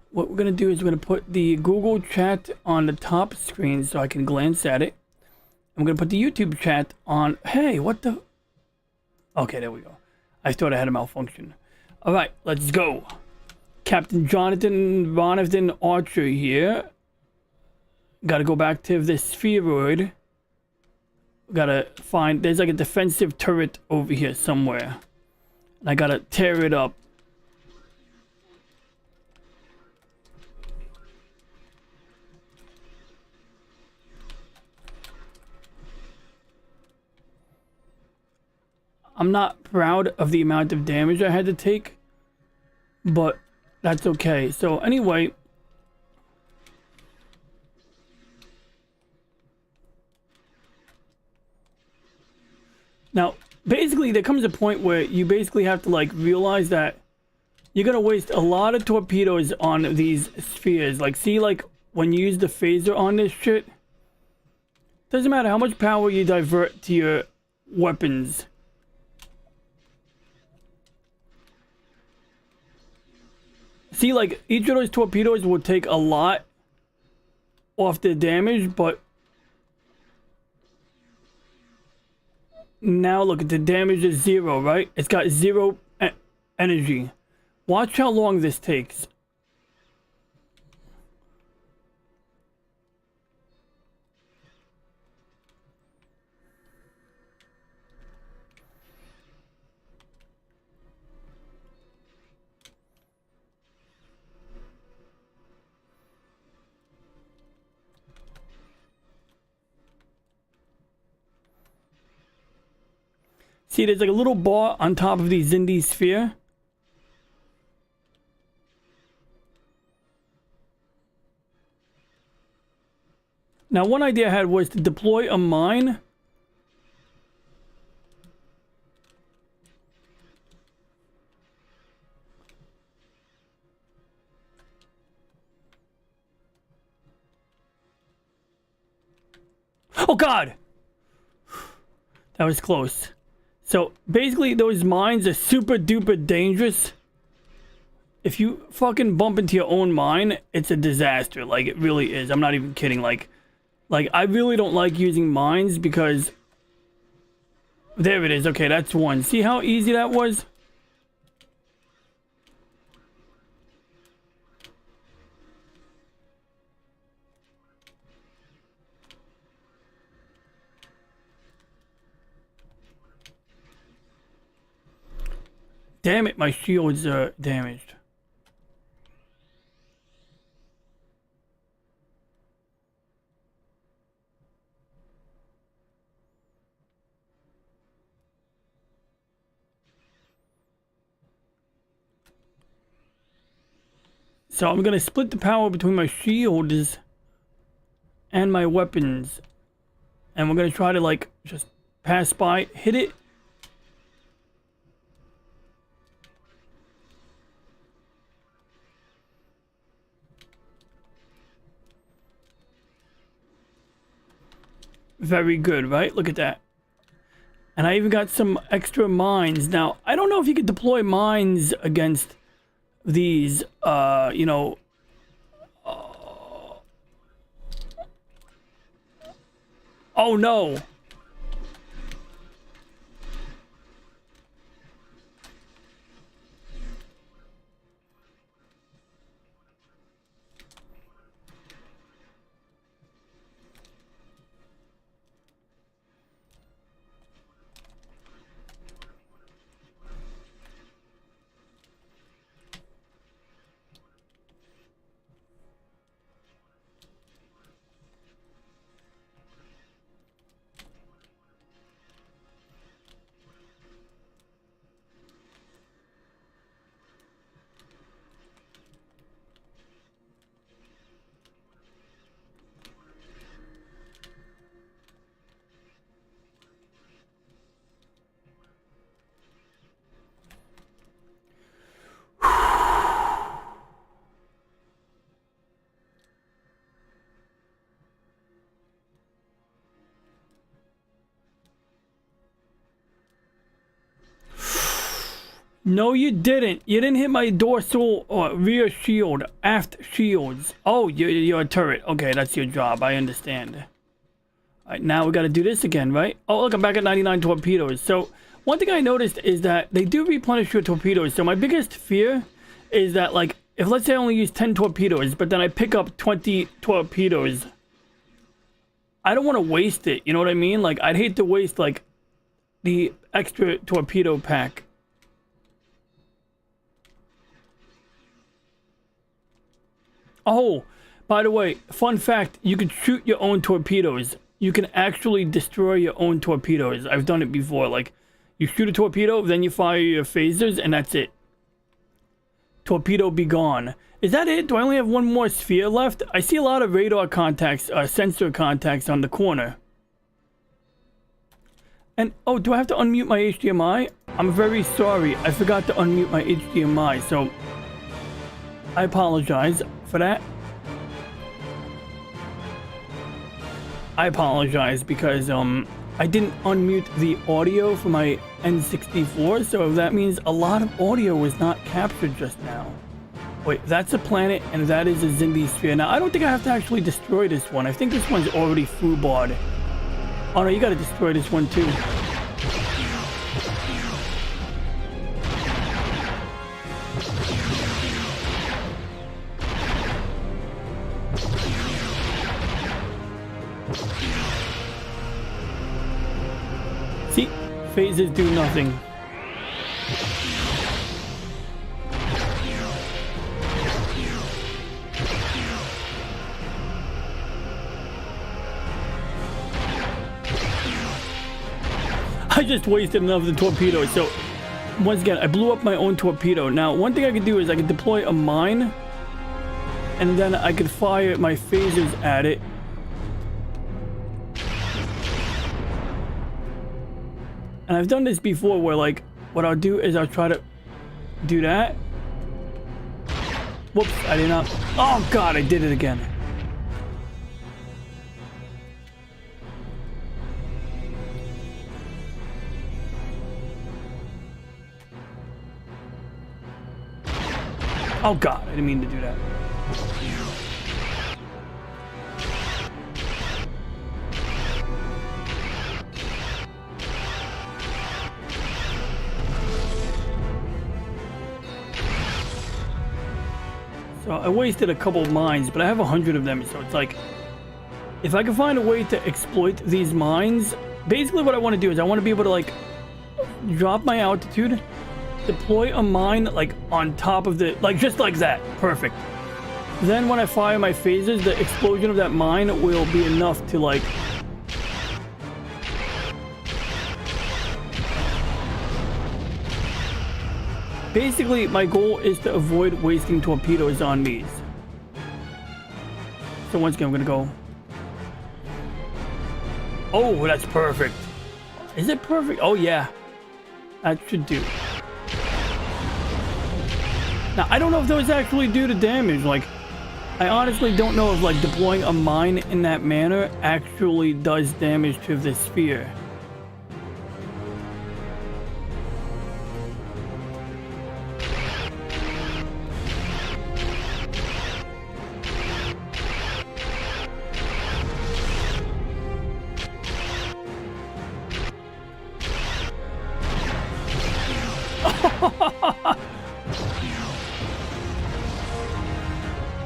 what we're gonna do is we're gonna put the Google chat on the top screen so I can glance at it. I'm gonna put the YouTube chat on. Hey, what the? Okay, there we go. I thought I had a malfunction. All right, let's go. Captain Jonathan Ronathan Archer here. Gotta go back to the spheroid. Gotta find. There's like a defensive turret over here somewhere, and I gotta tear it up. I'm not proud of the amount of damage I had to take, but that's okay. So anyway, now basically there comes a point where you basically have to like realize that you're gonna waste a lot of torpedoes on these spheres. Like, see, like when you use the phaser on this shit, doesn't matter how much power you divert to your weapons. See, like, each of those torpedoes will take a lot off the damage, but now look, the damage is 0, right? It's got 0 energy. Watch how long this takes. See, there's like a little bar on top of the Zindi sphere. Now, one idea I had was to deploy a mine. Oh, God! That was close. So basically those mines are super duper dangerous. If you fucking bump into your own mine, it's a disaster. Like, it really is. I'm not even kidding. Like I really don't like using mines because there it is. Okay, that's one. See how easy that was? Damn it, my shields are damaged. So I'm gonna split the power between my shields and my weapons. And we're gonna try to like just pass by, hit it. Very good, right? Look at that. And I even got some extra mines. Now, I don't know if you could deploy mines against these, you know... Oh, no! No, you didn't. You didn't hit my dorsal or rear shield, aft shields. Oh, you're a turret. Okay, that's your job. I understand. All right, now we got to do this again, right? Oh, look, I'm back at 99 torpedoes. So one thing I noticed is that they do replenish your torpedoes. So my biggest fear is that, like, if let's say I only use 10 torpedoes, but then I pick up 20 torpedoes, I don't want to waste it. You know what I mean? Like, I'd hate to waste, like, the extra torpedo pack. Oh, by the way, fun fact, you can shoot your own torpedoes. You can actually destroy your own torpedoes. I've done it before. Like, you shoot a torpedo, then you fire your phasers, and that's it. Torpedo be gone. Is that it? Do I only have one more sphere left? I see a lot of radar contacts, sensor contacts on the corner. And, oh, do I have to unmute my HDMI? I'm very sorry. I forgot to unmute my HDMI, so I apologize for that. I apologize because I didn't unmute the audio for my N64, so that means a lot of audio was not captured just now. Wait, that's a planet and that is a Xindi sphere. Now I don't think I have to actually destroy this one. I think this one's already foobarred. Oh no, you gotta destroy this one too. See? Phases do nothing. I just wasted another torpedo. So, once again, I blew up my own torpedo. Now, one thing I could do is I could deploy a mine, and then I could fire my phasers at it. And I've done this before where, like, what I'll do is I'll try to do that. Whoops, I did not. Oh, God, I did it again. Oh, God, I didn't mean to do that. So I wasted a couple of mines, but I have 100 of them, so it's like, if I can find a way to exploit these mines, basically what I want to do is I want to be able to, like, drop my altitude, deploy a mine like on top of the, like just like that. Perfect. Then when I fire my phasers, the explosion of that mine will be enough to like... Basically, my goal is to avoid wasting torpedoes on these. So once again, I'm gonna go... Oh, that's perfect. Is it perfect? Oh yeah. That should do. Now, I don't know if those actually do the damage. Like, I honestly don't know if like deploying a mine in that manner actually does damage to the sphere.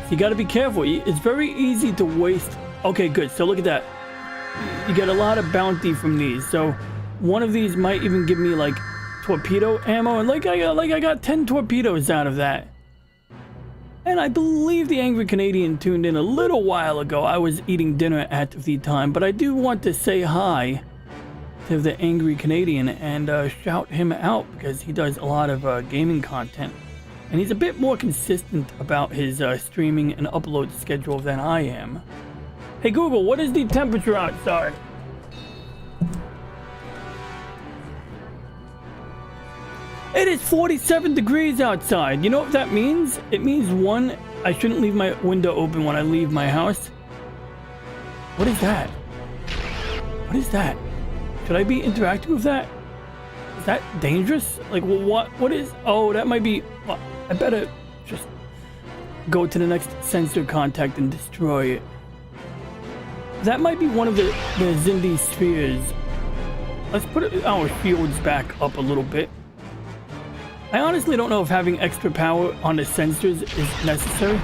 You got to be careful. It's very easy to waste. Okay, good. So look at that. You get a lot of bounty from these. So one of these might even give me like torpedo ammo, and like I got 10 torpedoes out of that. And I believe the Angry Canadian tuned in a little while ago. I was eating dinner at the time, but I do want to say hi to the Angry Canadian and shout him out because he does a lot of gaming content. And he's a bit more consistent about his streaming and upload schedule than I am. Hey Google, what is the temperature outside? It is 47 degrees outside. You know what that means? It means, one, I shouldn't leave my window open when I leave my house. What is that? What is that? Should I be interacting with that? Is that dangerous? Like, well, what is... Oh, that might be... Well, I better just go to the next sensor contact and destroy it. That might be one of the Xindi spheres. Let's put our shields back up a little bit. I honestly don't know if having extra power on the sensors is necessary.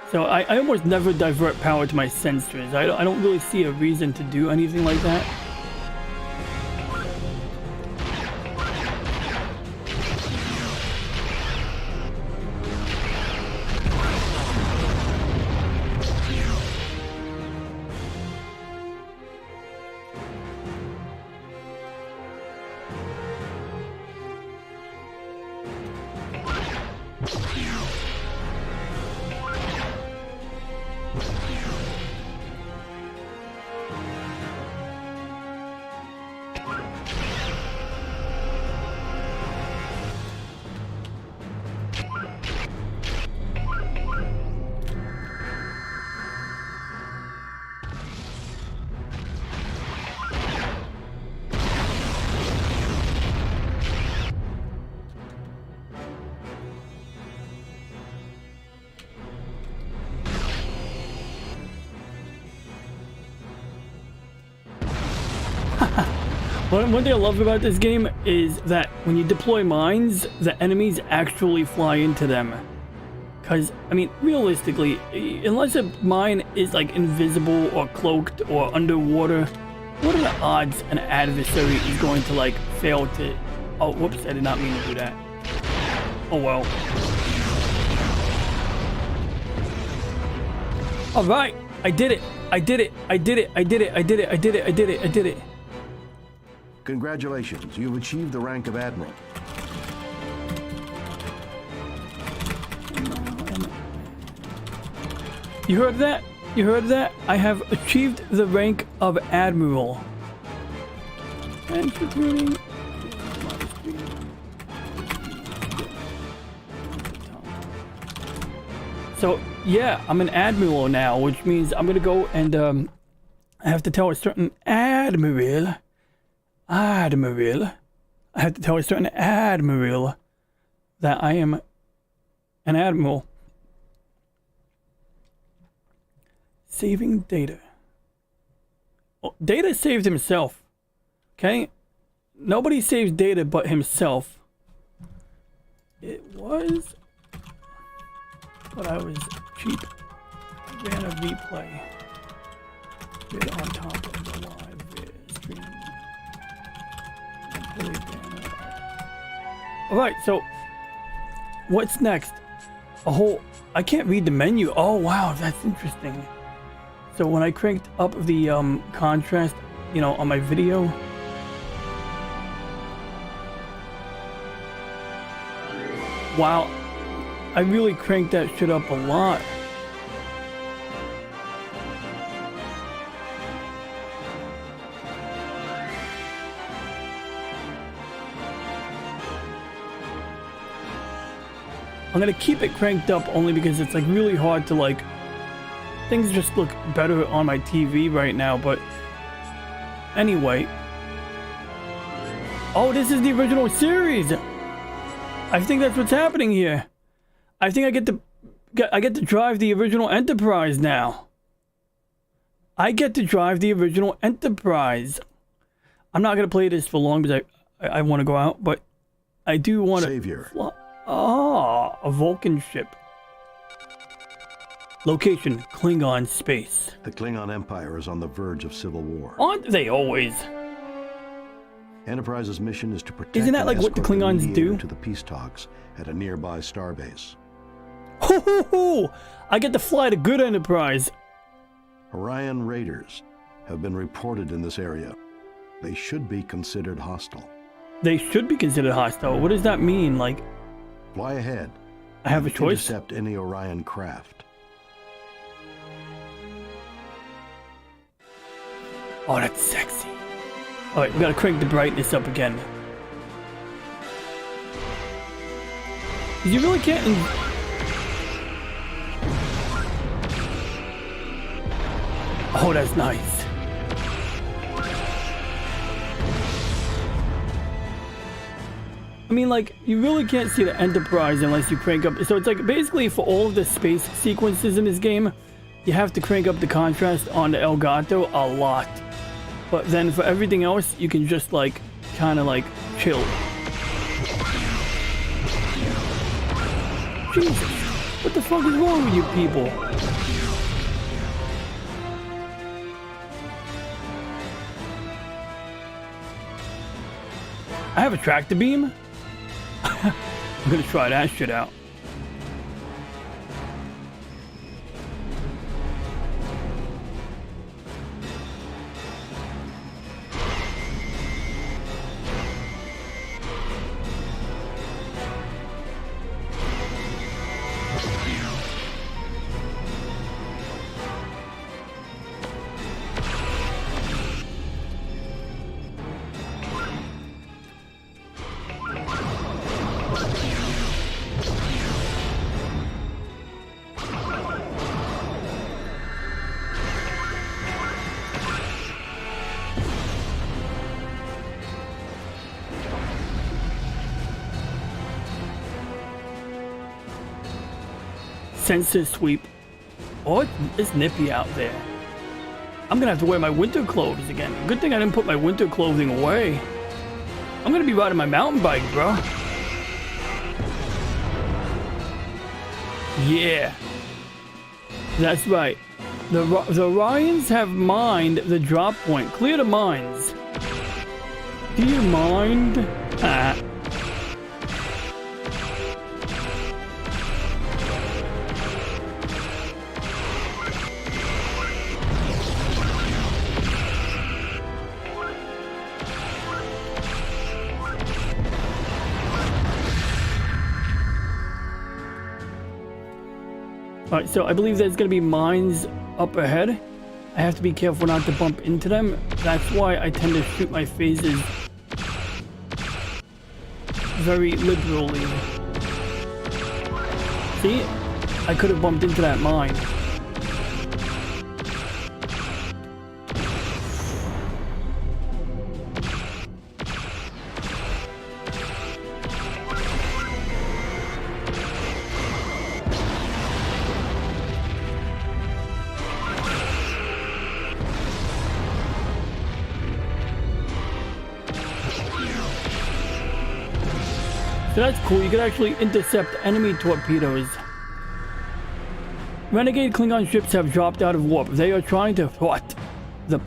So I almost never divert power to my sensors. I don't really see a reason to do anything like that. One thing I love about this game is that when you deploy mines, the enemies actually fly into them. Because, I mean, realistically, unless a mine is like invisible or cloaked or underwater, what are the odds an adversary is going to like fail to... Oh, whoops, I did not mean to do that. Oh well. Alright, I did it. I did it. I did it. I did it. I did it. I did it. I did it. I did it. Congratulations, you've achieved the rank of Admiral. You heard that? You heard that? I have achieved the rank of Admiral. And securing... So, yeah, I'm an Admiral now, which means I'm gonna go and, I have to tell a certain Admiral... I have to tell a certain Admiral that I am an Admiral. Saving Data. Well, Data saved himself. Okay? Nobody saves Data but himself. it was, but I was cheap. Ran a replay vid on top of the live vid stream. Alright, so what's next? I can't read the menu. Oh wow, that's interesting. So when I cranked up the contrast, you know, on my video, wow, I really cranked that shit up a lot. I'm gonna keep it cranked up only because it's like really hard to like, things just look better on my TV right now, but anyway. Oh, this is the original series. I think that's what's happening here. I think I get to drive the original Enterprise now. I get to drive the original Enterprise. I'm not gonna play this for long because I want to go out, but I do want to. Savior. Ah, a Vulcan ship. Location: Klingon space. The Klingon Empire is on the verge of civil war. Aren't they always? Enterprise's mission is to protect Isn't that and like what the escort Klingons mediator do? to the peace talks at a nearby starbase. Ho ho ho! I get to fly the good Enterprise. Orion raiders have been reported in this area. They should be considered hostile. They should be considered hostile. What does that mean? Like, Fly ahead. I have a and choice? Intercept any Orion craft. Oh, that's sexy. Alright, we gotta crank the brightness up again. You really can't. Oh, that's nice. I mean, like, you really can't see the Enterprise unless you crank up. So it's like, basically, for all of the space sequences in this game, you have to crank up the contrast on the Elgato a lot. But then for everything else, you can just, like, kind of, like, chill. Jesus, what the fuck is wrong with you people? I have a tractor beam? I'm gonna try that shit out. Sensor sweep. Oh, it's nippy out there. I'm gonna have to wear my winter clothes again. Good thing I didn't put my winter clothing away. I'm gonna be riding my mountain bike, bro. Yeah. That's right. The Orions have mined the drop point. Clear the mines. Do you mind? Ah. Alright, so I believe there's going to be mines up ahead. I have to be careful not to bump into them. That's why I tend to shoot my phases very liberally. See? I could have bumped into that mine. So that's cool. You can actually intercept enemy torpedoes. Renegade Klingon ships have dropped out of warp. They are trying to thwart the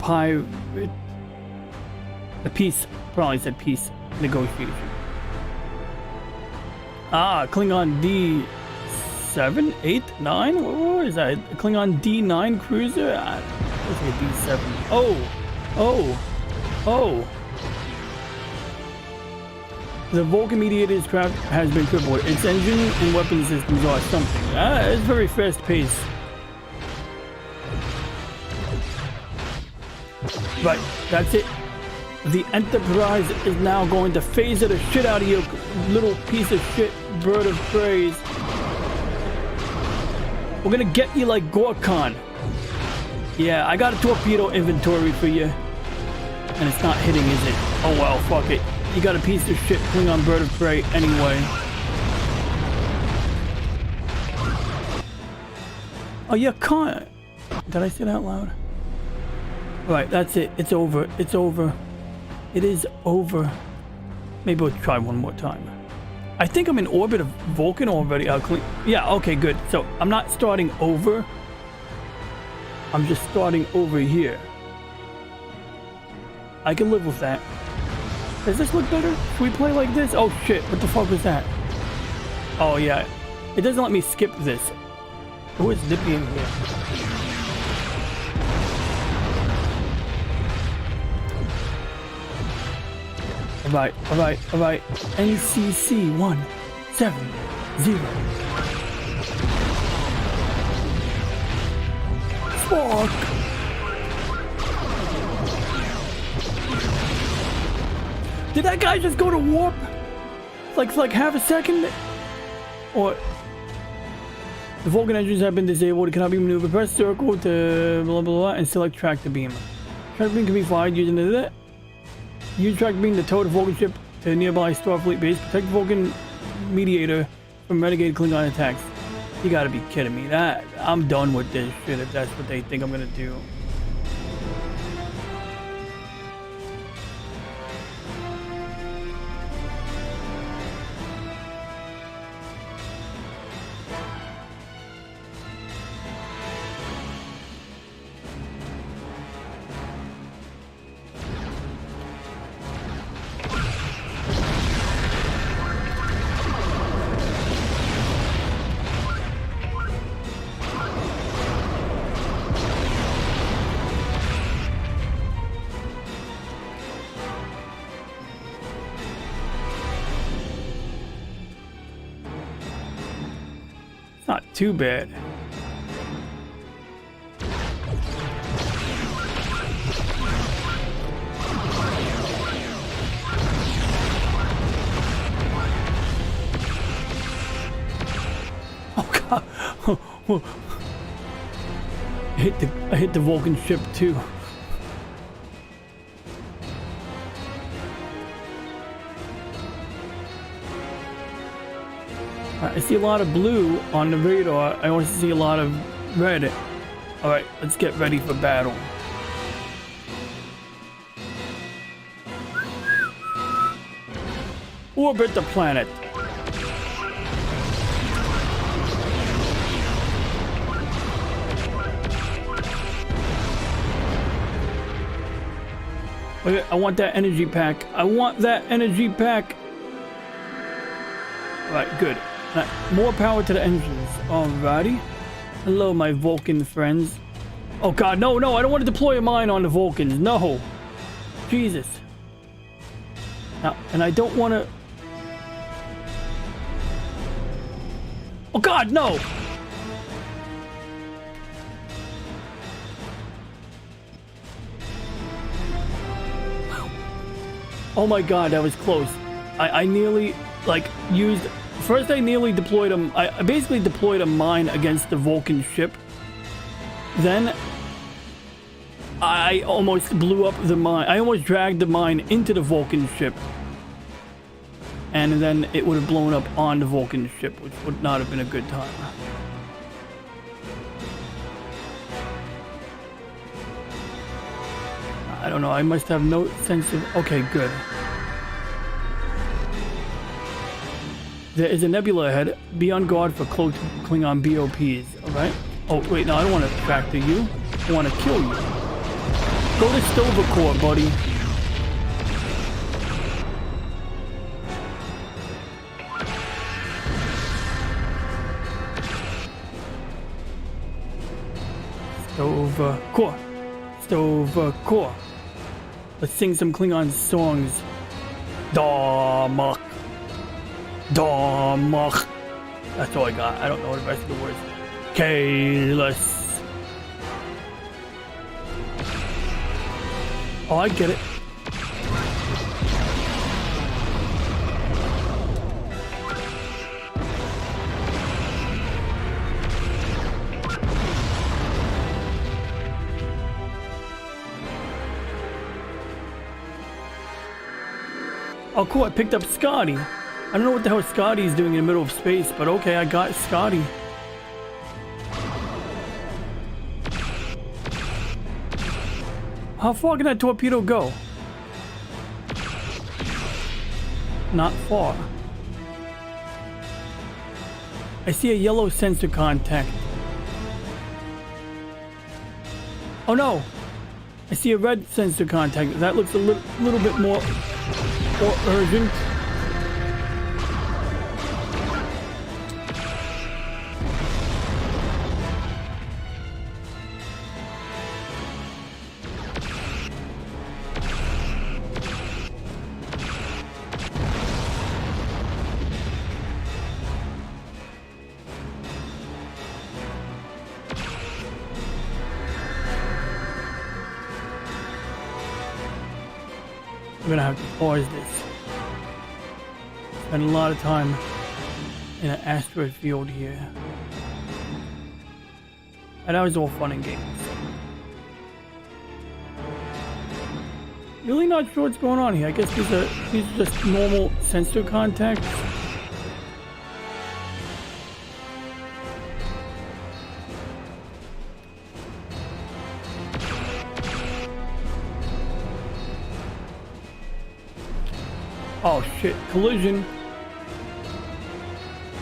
peace. Probably said peace negotiation. Ah, Klingon D7, 8, 9? What is that? Klingon D9 cruiser? Let's say D7. Oh. The Vulcan Mediator's craft has been crippled. Its engine and weapon systems are something. It's very fast paced. Right, that's it. The Enterprise is now going to phaser the shit out of you, little piece of shit bird of prey. We're gonna get you like Gorkon. Yeah, I got a torpedo inventory for you. And it's not hitting, is it? Oh well, fuck it. You got a piece of shit Klingon bird of prey anyway. Oh, you can't. Did I say that out loud? Alright, that's it. It's over. It's over. It is over. Maybe we'll try one more time. I think I'm in orbit of Vulcan already. Yeah, okay, good. So I'm not starting over. I'm just starting over here. I can live with that. Does this look better? Should we play like this? Oh shit, what the fuck was that? Oh yeah. It doesn't let me skip this. Who is Dippy in here? Alright. NCC 170. Fuck. Did that guy just go to warp? For like half a second? Or the Vulcan engines have been disabled. It cannot be maneuvered. Press circle to blah blah blah and select tractor beam. Tractor beam can be fired using the use tractor beam to tow the Vulcan ship to a nearby Starfleet base. Protect the Vulcan Mediator from renegade Klingon attacks. You gotta be kidding me. I'm done with this shit if that's what they think I'm gonna do. Not too bad. Oh god. I hit the Vulcan ship too. I see a lot of blue on the radar. I also see a lot of red. Alright, let's get ready for battle. Orbit the planet. Okay, I want that energy pack. I want that energy pack. Alright, good. More power to the engines. Alrighty. Hello, my Vulcan friends. Oh god, no, I don't want to deploy a mine on the Vulcans. No. Jesus. Now, and I don't want to... Oh god, no! Oh my god, that was close. I nearly, used... First, I nearly deployed him. I basically deployed a mine against the Vulcan ship. Then, I almost blew up the mine. I almost dragged the mine into the Vulcan ship. And then it would have blown up on the Vulcan ship, which would not have been a good time. I don't know. I must have no sense of... Okay, good. There is a nebula ahead. Be on guard for cloaked Klingon BOPs, alright? Oh, wait, no, I don't want to factor you. I want to kill you. Go to Sto-vo-kor, buddy. Sto-vo-kor. Sto-vo-kor. Let's sing some Klingon songs. Damach. Damach. That's all I got. I don't know the rest of the words. Kalis. Oh, I get it. Oh, cool. I picked up Scotty. I don't know what the hell Scotty's doing in the middle of space, but okay, I got Scotty. How far can that torpedo go? Not far. I see a yellow sensor contact. Oh no! I see a red sensor contact. That looks a little bit more urgent. I'm gonna have to pause this. Spend a lot of time in an asteroid field here. And that was all fun and games. Really not sure what's going on here. I guess these are just normal sensor contacts. Oh shit, collision.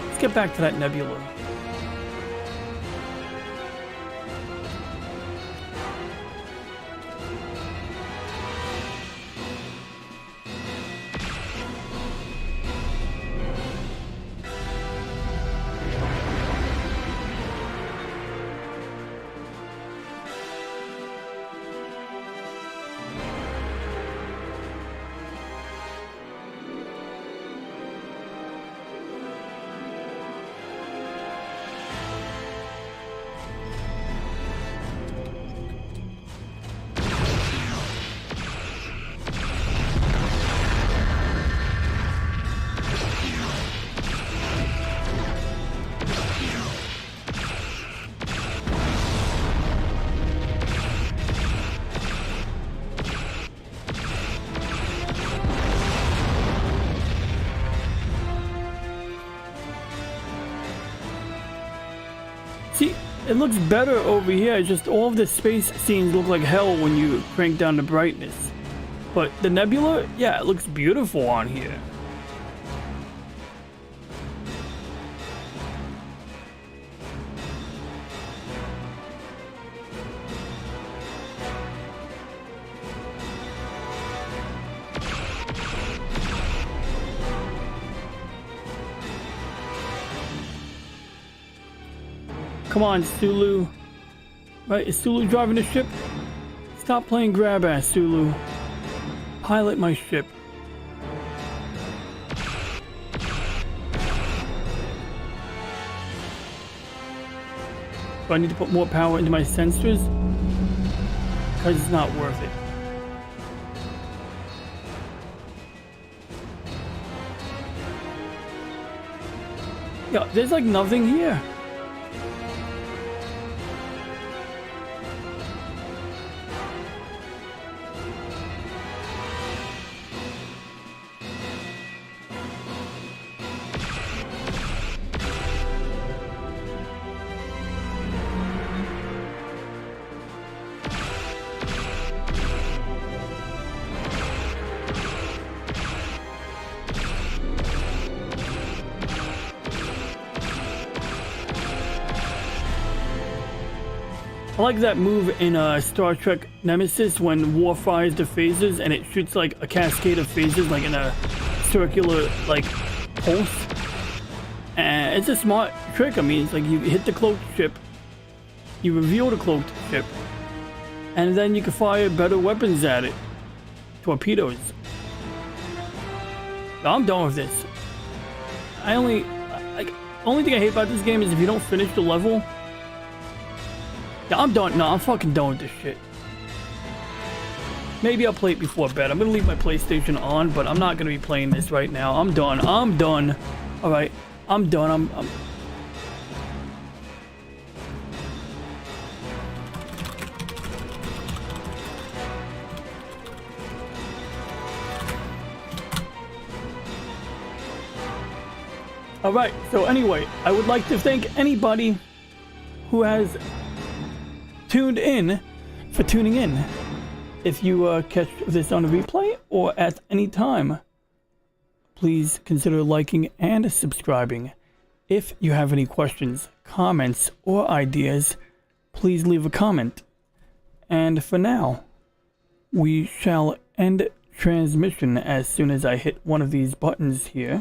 Let's get back to that nebula. See, it looks better over here. It's just all of the space scenes look like hell when you crank down the brightness. But the nebula, yeah, it looks beautiful on here. Come on, Sulu. Right, is Sulu driving the ship? Stop playing grab ass, Sulu. Pilot my ship. Do I need to put more power into my sensors? Because it's not worth it. Yeah, there's like nothing here. I like that move in Star Trek Nemesis when War fires the phasers and it shoots like a cascade of phasers like in a circular like pulse. And it's a smart trick. I mean, it's like you hit the cloaked ship, you reveal the cloaked ship, and then you can fire better weapons at it. Torpedoes. I'm done with this. Only thing I hate about this game is if you don't finish the level. Yeah, I'm done. No, I'm fucking done with this shit. Maybe I'll play it before bed. I'm gonna leave my PlayStation on, but I'm not gonna be playing this right now. I'm done. I'm done. All right, I'm done. I'm All right. So anyway, I would like to thank anybody who has tuned in for tuning in. If you catch this on a replay or at any time, please consider liking and subscribing. If you have any questions, comments, or ideas, please leave a comment. And for now, we shall end transmission as soon as I hit one of these buttons here.